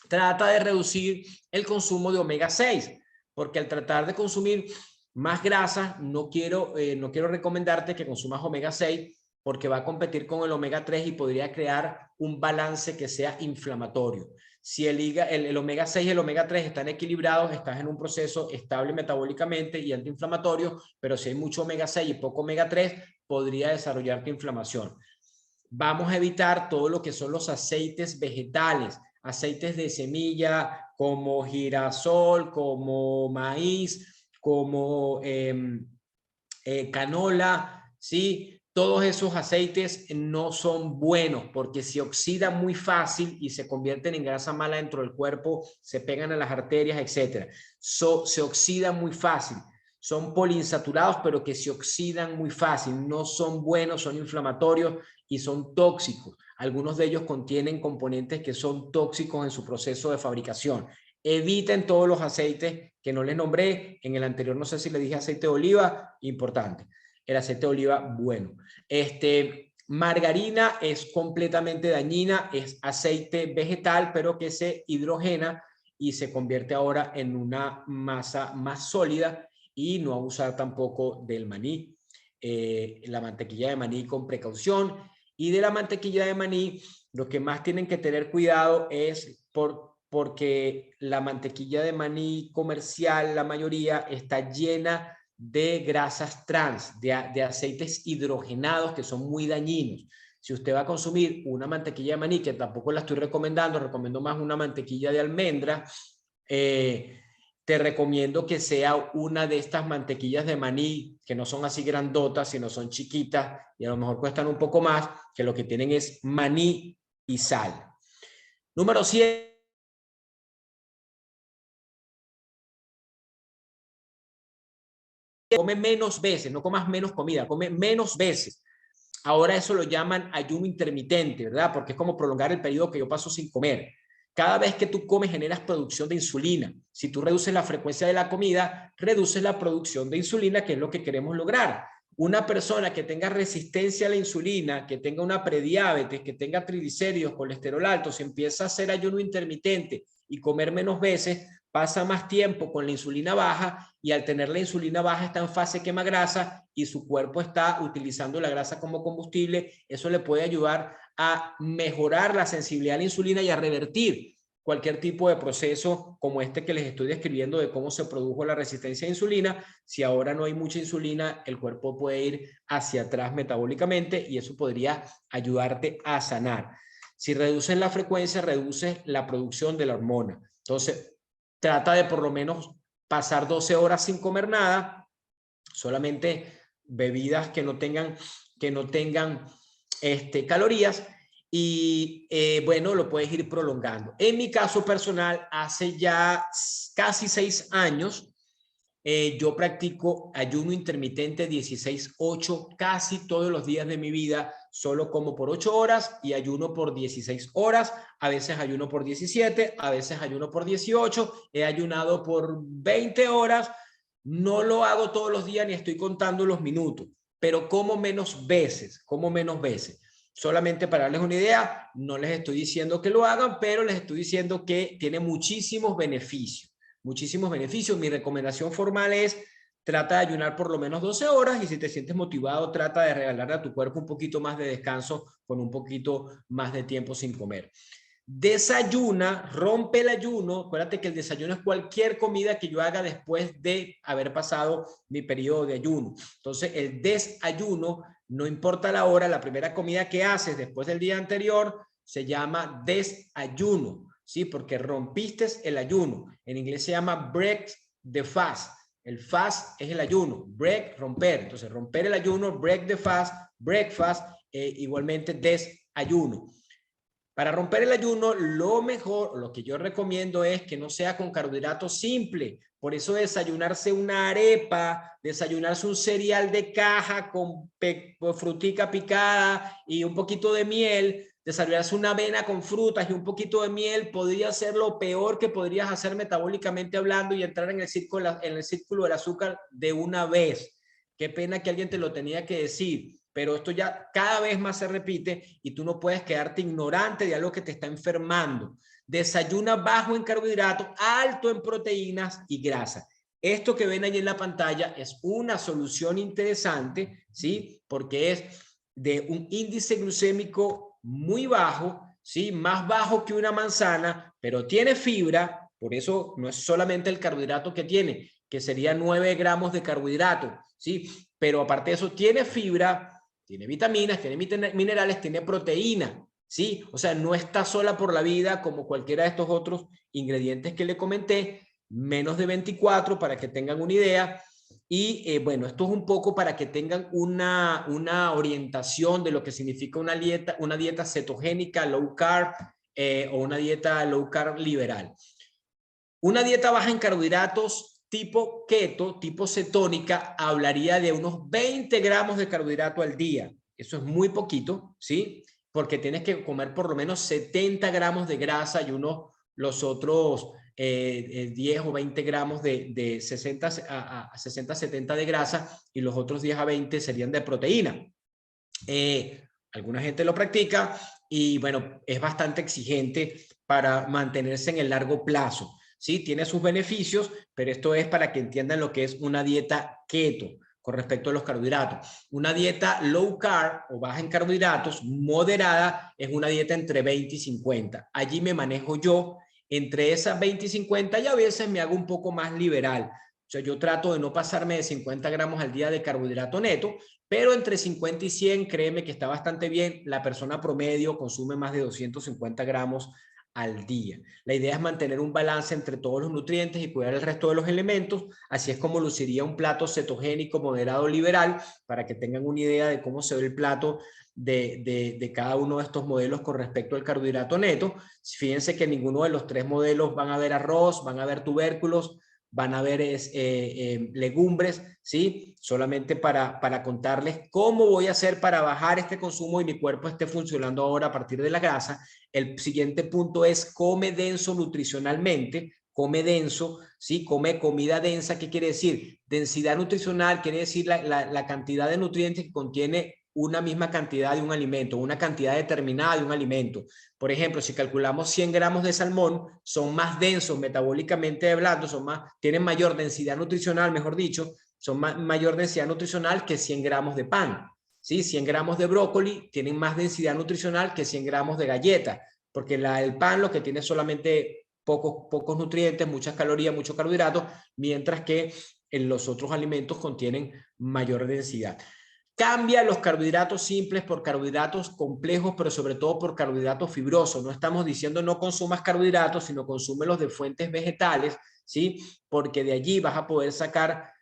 Trata de reducir el consumo de omega 6, porque al tratar de consumir más grasa, no quiero recomendarte que consumas omega 6 porque va a competir con el omega 3 y podría crear un balance que sea inflamatorio. Si el omega 6 y el omega 3 están equilibrados, estás en un proceso estable metabólicamente y antiinflamatorio, pero si hay mucho omega 6 y poco omega 3, podría desarrollarte inflamación. Vamos a evitar todo lo que son los aceites vegetales, aceites de semilla como girasol, como maíz, como canola, ¿sí? Todos esos aceites no son buenos porque se oxidan muy fácil y se convierten en grasa mala dentro del cuerpo, se pegan a las arterias, etc. Se oxidan muy fácil. Son poliinsaturados, pero que se oxidan muy fácil. No son buenos, son inflamatorios y son tóxicos. Algunos de ellos contienen componentes que son tóxicos en su proceso de fabricación. Eviten todos los aceites que no les nombré. En el anterior no sé si le dije aceite de oliva, importante. El aceite de oliva, bueno. Margarina es completamente dañina, es aceite vegetal, pero que se hidrogena y se convierte ahora en una masa más sólida, y no abusar tampoco del maní. La mantequilla de maní con precaución, y de la mantequilla de maní lo que más tienen que tener cuidado es porque la mantequilla de maní comercial, la mayoría, está llena de grasas trans, de aceites hidrogenados que son muy dañinos. Si usted va a consumir una mantequilla de maní, que tampoco la estoy recomendando, recomiendo más una mantequilla de almendra, te recomiendo que sea una de estas mantequillas de maní que no son así grandotas, sino son chiquitas y a lo mejor cuestan un poco más, que lo que tienen es maní y sal. Número 7. Come menos veces, no comas menos comida, come menos veces. Ahora eso lo llaman ayuno intermitente, ¿verdad? Porque es como prolongar el periodo que yo paso sin comer. Cada vez que tú comes generas producción de insulina. Si tú reduces la frecuencia de la comida, reduces la producción de insulina, que es lo que queremos lograr. Una persona que tenga resistencia a la insulina, que tenga una prediabetes, que tenga triglicéridos, colesterol alto, si empieza a hacer ayuno intermitente y comer menos veces, pasa más tiempo con la insulina baja, y al tener la insulina baja está en fase quema grasa y su cuerpo está utilizando la grasa como combustible. Eso le puede ayudar a mejorar la sensibilidad a la insulina y a revertir cualquier tipo de proceso como este que les estoy describiendo de cómo se produjo la resistencia a insulina. Si ahora no hay mucha insulina, el cuerpo puede ir hacia atrás metabólicamente y eso podría ayudarte a sanar. Si reduces la frecuencia, reduces la producción de la hormona. Entonces, trata de por lo menos pasar 12 horas sin comer nada, solamente bebidas que no tengan calorías, y bueno, lo puedes ir prolongando. En mi caso personal, hace ya casi 6 años, yo practico ayuno intermitente 16-8 casi todos los días de mi vida. Solo como por 8 horas y ayuno por 16 horas. A veces ayuno por 17, a veces ayuno por 18. He ayunado por 20 horas. No lo hago todos los días ni estoy contando los minutos, pero como menos veces, Solamente para darles una idea, no les estoy diciendo que lo hagan, pero les estoy diciendo que tiene muchísimos beneficios. Muchísimos beneficios. Mi recomendación formal es: trata de ayunar por lo menos 12 horas, y si te sientes motivado, trata de regalarle a tu cuerpo un poquito más de descanso con un poquito más de tiempo sin comer. Desayuna, rompe el ayuno. Acuérdate que el desayuno es cualquier comida que yo haga después de haber pasado mi periodo de ayuno. Entonces, el desayuno, no importa la hora, la primera comida que haces después del día anterior se llama desayuno. ¿Sí? Porque rompiste el ayuno. En inglés se llama break the fast. El fast es el ayuno. Break, romper. Entonces, romper el ayuno, break the fast, breakfast, igualmente desayuno. Para romper el ayuno, lo mejor, lo que yo recomiendo es que no sea con carbohidrato simple. Por eso desayunarse una arepa, desayunarse un cereal de caja con frutica picada y un poquito de miel, desayunarse una avena con frutas y un poquito de miel podría ser lo peor que podrías hacer metabólicamente hablando y entrar en el círculo del azúcar de una vez. Qué pena que alguien te lo tenía que decir, pero esto ya cada vez más se repite y tú no puedes quedarte ignorante de algo que te está enfermando. Desayuna bajo en carbohidratos, alto en proteínas y grasa. Esto que ven ahí en la pantalla es una solución interesante, ¿sí? Porque es de un índice glucémico muy bajo, ¿sí? Más bajo que una manzana, pero tiene fibra, por eso no es solamente el carbohidrato que tiene, que sería 9 gramos de carbohidrato, ¿sí? Pero aparte de eso tiene fibra, tiene vitaminas, tiene minerales, tiene proteína, ¿sí? O sea, no está sola por la vida como cualquiera de estos otros ingredientes que le comenté, menos de 24 para que tengan una idea. Y bueno, esto es un poco para que tengan una orientación de lo que significa una dieta cetogénica, low carb, o una dieta low carb liberal. Una dieta baja en carbohidratos tipo keto, tipo cetónica, hablaría de unos 20 gramos de carbohidrato al día. Eso es muy poquito, ¿sí? Porque tienes que comer por lo menos 70 gramos de grasa y los otros 10 o 20 gramos de 60 a 60, 70 de grasa y los otros 10 a 20 serían de proteína. Alguna gente lo practica y bueno, es bastante exigente para mantenerse en el largo plazo. Sí, tiene sus beneficios, pero esto es para que entiendan lo que es una dieta keto con respecto a los carbohidratos. Una dieta low carb o baja en carbohidratos, moderada, es una dieta entre 20 y 50. Allí me manejo yo entre esas 20 y 50 y a veces me hago un poco más liberal. O sea, yo trato de no pasarme de 50 gramos al día de carbohidrato neto, pero entre 50 y 100, créeme que está bastante bien. La persona promedio consume más de 250 gramos al día. La idea es mantener un balance entre todos los nutrientes y cuidar el resto de los elementos. Así es como luciría un plato cetogénico moderado liberal, para que tengan una idea de cómo se ve el plato de cada uno de estos modelos con respecto al carbohidrato neto. Fíjense que ninguno de los tres modelos van a ver arroz, van a ver tubérculos, van a ver legumbres, ¿sí? Solamente para contarles cómo voy a hacer para bajar este consumo y mi cuerpo esté funcionando ahora a partir de la grasa. El siguiente punto es come denso nutricionalmente, come denso, ¿sí? Come comida densa. ¿Qué quiere decir? Densidad nutricional quiere decir la cantidad de nutrientes que contiene una misma cantidad de un alimento, una cantidad determinada de un alimento. Por ejemplo, si calculamos 100 gramos de salmón, son más densos metabólicamente hablando, tienen mayor densidad nutricional, mejor dicho, son mayor densidad nutricional que 100 gramos de pan. ¿Sí? 100 gramos de brócoli tienen más densidad nutricional que 100 gramos de galleta, porque el pan lo que tiene solamente pocos nutrientes, muchas calorías, muchos carbohidratos, mientras que en los otros alimentos contienen mayor densidad. Cambia los carbohidratos simples por carbohidratos complejos, pero sobre todo por carbohidratos fibrosos. No estamos diciendo no consumas carbohidratos, sino consúmelos de fuentes vegetales, ¿sí? Porque de allí vas a poder sacar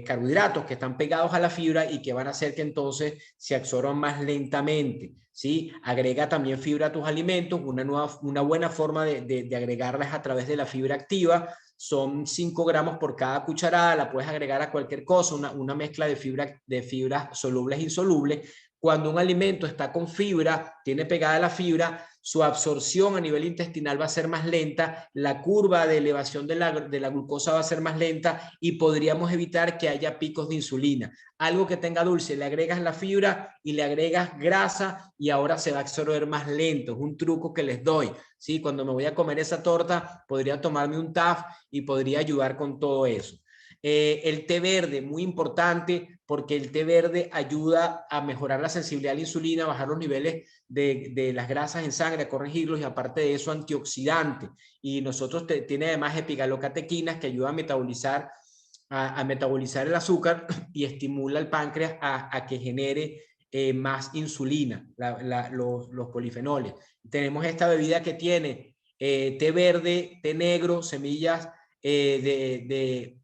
carbohidratos que están pegados a la fibra y que van a hacer que entonces se absorban más lentamente, ¿sí? Agrega también fibra a tus alimentos. Una buena forma de agregarlas a través de la fibra activa. Son 5 gramos por cada cucharada, la puedes agregar a cualquier cosa, una mezcla de fibras solubles e insolubles. Cuando un alimento está con fibra, tiene pegada la fibra, su absorción a nivel intestinal va a ser más lenta, la curva de elevación de la glucosa va a ser más lenta y podríamos evitar que haya picos de insulina. Algo que tenga dulce, le agregas la fibra y le agregas grasa y ahora se va a absorber más lento. Es un truco que les doy. ¿Sí? Cuando me voy a comer esa torta, podría tomarme un TAF y podría ayudar con todo eso. El té verde, muy importante, porque el té verde ayuda a mejorar la sensibilidad a la insulina, a bajar los niveles de las grasas en sangre, a corregirlos, y aparte de eso, antioxidante. Y nosotros tiene además epigalocatequinas que ayudan a metabolizar el azúcar y estimula el páncreas a que genere más insulina, los polifenoles. Tenemos esta bebida que tiene té verde, té negro, semillas de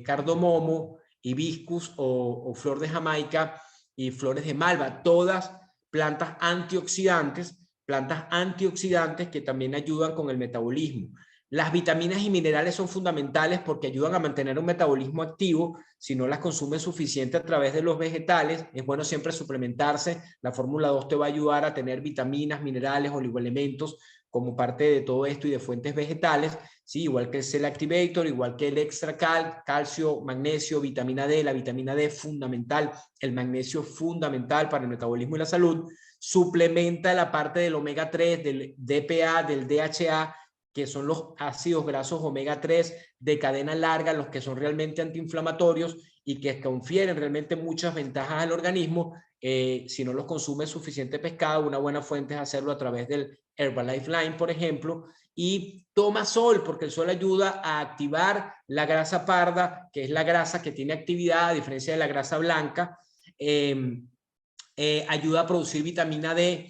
cardamomo, hibiscus o flor de Jamaica y flores de malva, todas plantas antioxidantes plantas antioxidantes que también ayudan con el metabolismo. Las vitaminas y minerales son fundamentales porque ayudan a mantener un metabolismo activo. Si no las consume suficiente a través de los vegetales, es bueno siempre suplementarse. La fórmula 2 te va a ayudar a tener vitaminas, minerales, oligoelementos como parte de todo esto y de fuentes vegetales, ¿sí? Igual que el Cell Activator, igual que el Extra calcio, magnesio, vitamina D. La vitamina D es fundamental, el magnesio es fundamental para el metabolismo y la salud. Suplementa la parte del omega 3, del DPA, del DHA, que son los ácidos grasos omega 3 de cadena larga, los que son realmente antiinflamatorios y que confieren realmente muchas ventajas al organismo. Si no los consume suficiente pescado, una buena fuente es hacerlo a través del Herbalife Line, por ejemplo. Y toma sol, porque el sol ayuda a activar la grasa parda, que es la grasa que tiene actividad, a diferencia de la grasa blanca. Ayuda a producir vitamina D,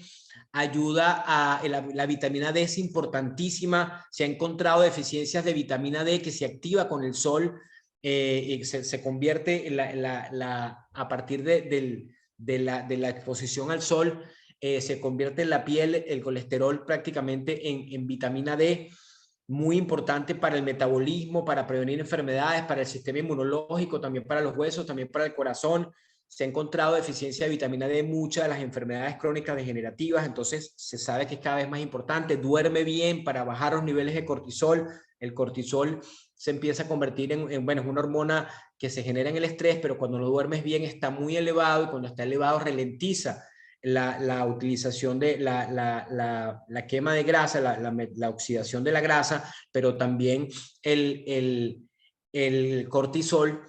ayuda a la vitamina D es importantísima. Se ha encontrado deficiencias de vitamina D que se activa con el sol, se convierte a partir de la exposición al sol, se convierte en la piel el colesterol prácticamente en vitamina D, muy importante para el metabolismo, para prevenir enfermedades, para el sistema inmunológico, también para los huesos, también para el corazón. Se ha encontrado deficiencia de vitamina D en muchas de las enfermedades crónicas degenerativas, entonces se sabe que es cada vez más importante. Duerme bien para bajar los niveles de cortisol. El cortisol se empieza a convertir bueno, es una hormona que se genera en el estrés, pero cuando no duermes bien está muy elevado, y cuando está elevado ralentiza la utilización de la quema de grasa, la oxidación de la grasa, pero también el cortisol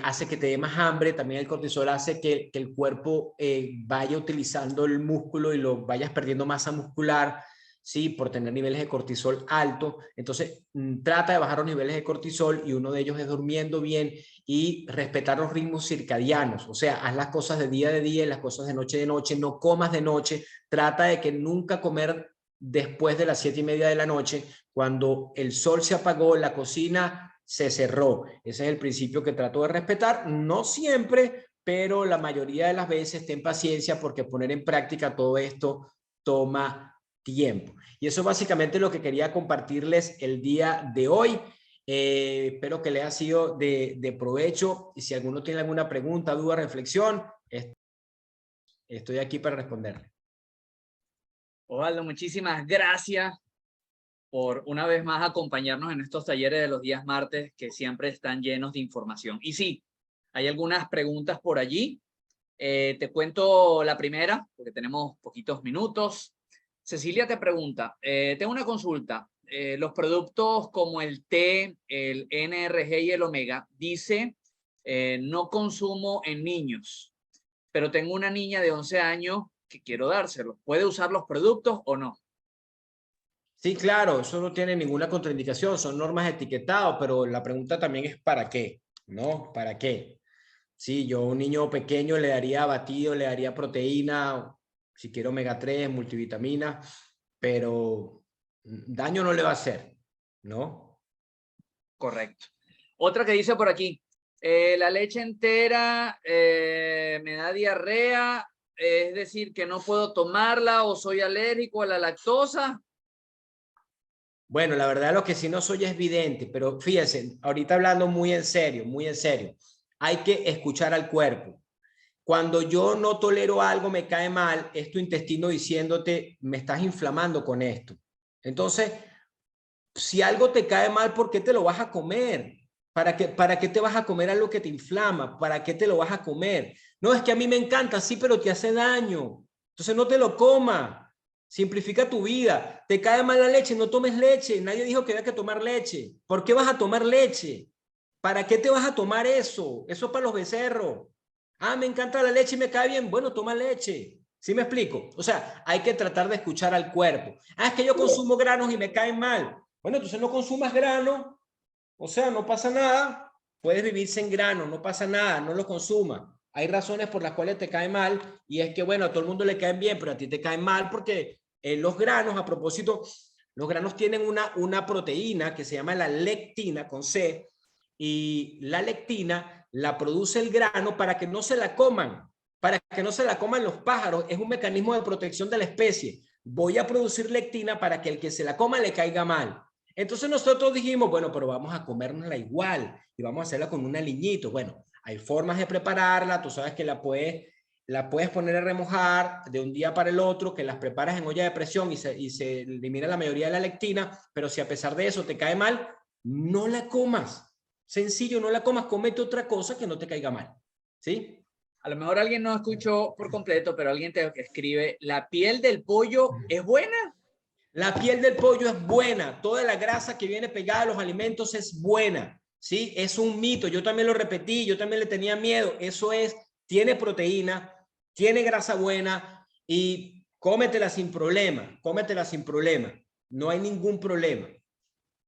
hace que te dé más hambre. También el cortisol hace que el cuerpo vaya utilizando el músculo y lo vayas perdiendo masa muscular, ¿sí? Por tener niveles de cortisol alto. Entonces, trata de bajar los niveles de cortisol, y uno de ellos es durmiendo bien y respetar los ritmos circadianos. O sea, haz las cosas de día y las cosas de noche, no comas de noche. Trata de que nunca comer después de las 7:30 de la noche, cuando el sol se apagó, la cocina se cerró. Ese es el principio que trato de respetar. No siempre, pero la mayoría de las veces. Ten paciencia, porque poner en práctica todo esto toma tiempo. Y eso es básicamente lo que quería compartirles el día de hoy. Espero que les haya sido de provecho, y si alguno tiene alguna pregunta, duda, reflexión, estoy aquí para responderle. Osvaldo, muchísimas gracias por una vez más acompañarnos en estos talleres de los días martes, que siempre están llenos de información. Y sí, hay algunas preguntas por allí. Te cuento la primera, porque tenemos poquitos minutos. Cecilia te pregunta, tengo una consulta. Los productos como el té, el NRG y el omega, dice no consumo en niños, pero tengo una niña de 11 años que quiero dárselo. ¿Puede usar los productos o no? Sí, claro, eso no tiene ninguna contraindicación, son normas de etiquetado, pero la pregunta también es ¿para qué? ¿No? ¿Para qué? Sí, yo a un niño pequeño le daría batido, le daría proteína, si quiero omega 3, multivitamina, pero daño no le va a hacer, ¿no? Correcto. Otra que dice por aquí, la leche entera me da diarrea, es decir, que no puedo tomarla o soy alérgico a la lactosa. Bueno, la verdad lo que sí no soy es vidente, pero fíjense, ahorita hablando muy en serio, hay que escuchar al cuerpo. Cuando yo no tolero algo, me cae mal, es tu intestino diciéndote, me estás inflamando con esto. Entonces, si algo te cae mal, ¿por qué te lo vas a comer? ¿Para qué te vas a comer algo que te inflama? ¿Para qué te lo vas a comer? No, es que a mí me encanta, sí, pero te hace daño. Entonces no te lo comas. Simplifica tu vida. Te cae mal la leche, no tomes leche. Nadie dijo que había que tomar leche. ¿Por qué vas a tomar leche? ¿Para qué te vas a tomar eso? Eso es para los becerros. Ah, me encanta la leche y me cae bien. Bueno, toma leche. ¿Sí me explico? O sea, hay que tratar de escuchar al cuerpo. Ah, es que yo consumo granos y me caen mal. Bueno, entonces no consumas grano, o sea, no pasa nada. Puedes vivir sin grano, no pasa nada, no lo consumas. Hay razones por las cuales te cae mal, y es que, bueno, a todo el mundo le caen bien, pero a ti te caen mal porque los granos, a propósito, los granos tienen una proteína que se llama la lectina, con C, y la lectina la produce el grano para que no se la coman, para que no se la coman los pájaros. Es un mecanismo de protección de la especie. voy a producir lectina para que el que se la coma le caiga mal. Entonces nosotros dijimos, bueno, pero vamos a comérnosla igual y vamos a hacerla con un aliñito. Bueno, hay formas de prepararla, tú sabes que la puedes poner a remojar de un día para el otro, que las preparas en olla de presión y se elimina la mayoría de la lectina, pero si a pesar de eso te cae mal, no la comas. Sencillo, no la comas, comete otra cosa que no te caiga mal. ¿Sí? A lo mejor alguien no escuchó por completo, pero alguien te escribe, ¿la piel del pollo es buena? La piel del pollo es buena, toda la grasa que viene pegada a los alimentos es buena, ¿sí? Es un mito, yo también lo repetí, yo también le tenía miedo, eso es, tiene proteína, tiene grasa buena y cómetela sin problema, no hay ningún problema,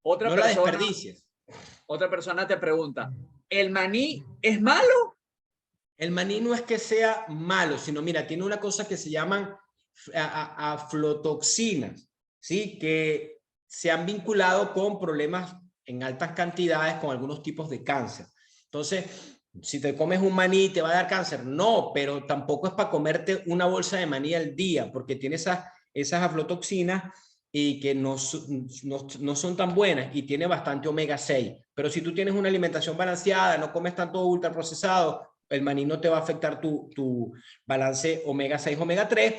no la desperdicies. Otra persona te pregunta, ¿el maní es malo? El maní no es que sea malo, sino mira, tiene una cosa que se llaman aflotoxinas, ¿sí? Que se han vinculado con problemas en altas cantidades con algunos tipos de cáncer. Entonces, si te comes un maní, ¿te va a dar cáncer? No, pero tampoco es para comerte una bolsa de maní al día, porque tiene esas aflotoxinas y que no son tan buenas y tiene bastante omega 6. Pero si tú tienes una alimentación balanceada, no comes tanto ultraprocesado, el maní no te va a afectar tu balance omega 6, omega 3,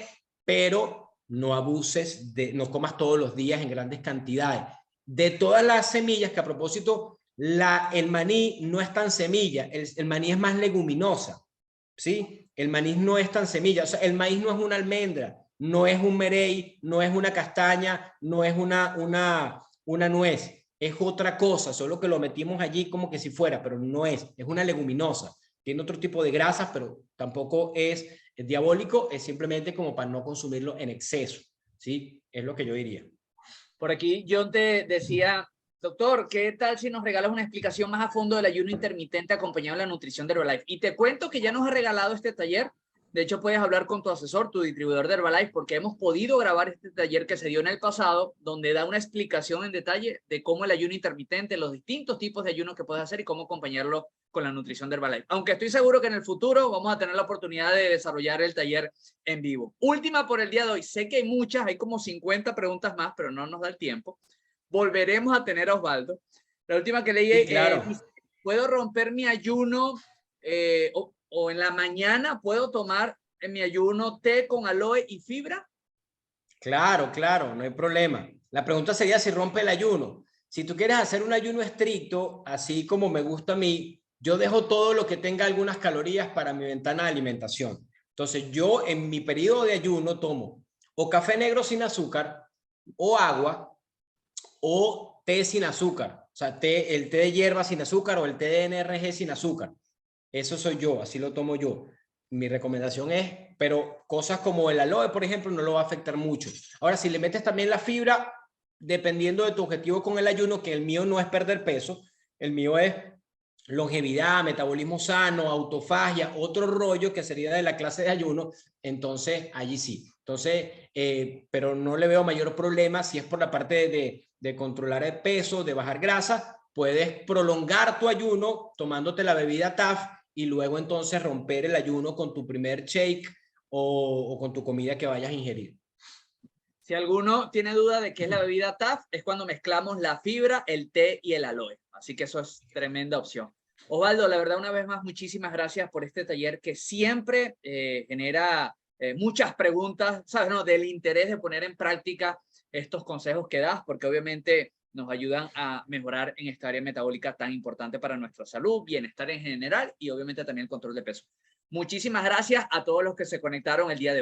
pero no abuses, no comas todos los días en grandes cantidades. De todas las semillas, que a propósito, el maní no es tan semilla, el maní es más leguminosa, ¿sí? El maní no es tan semilla, o sea, el maíz no es una almendra, no es un merey, no es una castaña, no es una nuez, es otra cosa, solo que lo metimos allí como que si fuera, pero no es una leguminosa. Tiene otro tipo de grasas, pero tampoco es diabólico, es simplemente como para no consumirlo en exceso, ¿sí? Es lo que yo diría. Por aquí John te decía, doctor, ¿qué tal si nos regalas una explicación más a fondo del ayuno intermitente acompañado de la nutrición de Herbalife? Y te cuento que ya nos ha regalado este taller. De hecho, puedes hablar con tu asesor, tu distribuidor de Herbalife, porque hemos podido grabar este taller que se dio en el pasado, donde da una explicación en detalle de cómo el ayuno intermitente, los distintos tipos de ayunos que puedes hacer y cómo acompañarlo con la nutrición de Herbalife. Aunque estoy seguro que en el futuro vamos a tener la oportunidad de desarrollar el taller en vivo. Última por el día de hoy. Sé que hay muchas, hay como 50 preguntas más, pero no nos da el tiempo. Volveremos a tener a Osvaldo. La última que leí, sí, claro. ¿Puedo romper mi ayuno o en la mañana puedo tomar en mi ayuno té con aloe y fibra? Claro, claro, no hay problema. La pregunta sería si rompe el ayuno. Si tú quieres hacer un ayuno estricto, así como me gusta a mí, yo dejo todo lo que tenga algunas calorías para mi ventana de alimentación. Entonces, yo en mi periodo de ayuno tomo o café negro sin azúcar, o agua, o té sin azúcar. O sea, el té de hierba sin azúcar o el té de NRG sin azúcar. Eso soy yo, así lo tomo yo. Mi recomendación es, pero cosas como el aloe, por ejemplo, no lo va a afectar mucho. Ahora, si le metes también la fibra, dependiendo de tu objetivo con el ayuno, que el mío no es perder peso, el mío es longevidad, metabolismo sano, autofagia, otro rollo que sería de la clase de ayuno, entonces allí sí. Entonces, pero no le veo mayor problema si es por la parte de controlar el peso, de bajar grasa, puedes prolongar tu ayuno tomándote la bebida TAF y luego entonces romper el ayuno con tu primer shake o con tu comida que vayas a ingerir. Si alguno tiene duda de qué es la bebida TAF, es cuando mezclamos la fibra, el té y el aloe. Así que eso es tremenda opción. Osvaldo, la verdad, una vez más, muchísimas gracias por este taller que siempre genera muchas preguntas, ¿sabes? ¿No? Del interés de poner en práctica estos consejos que das, porque obviamente nos ayudan a mejorar en esta área metabólica tan importante para nuestra salud, bienestar en general y obviamente también el control de peso. Muchísimas gracias a todos los que se conectaron el día de hoy.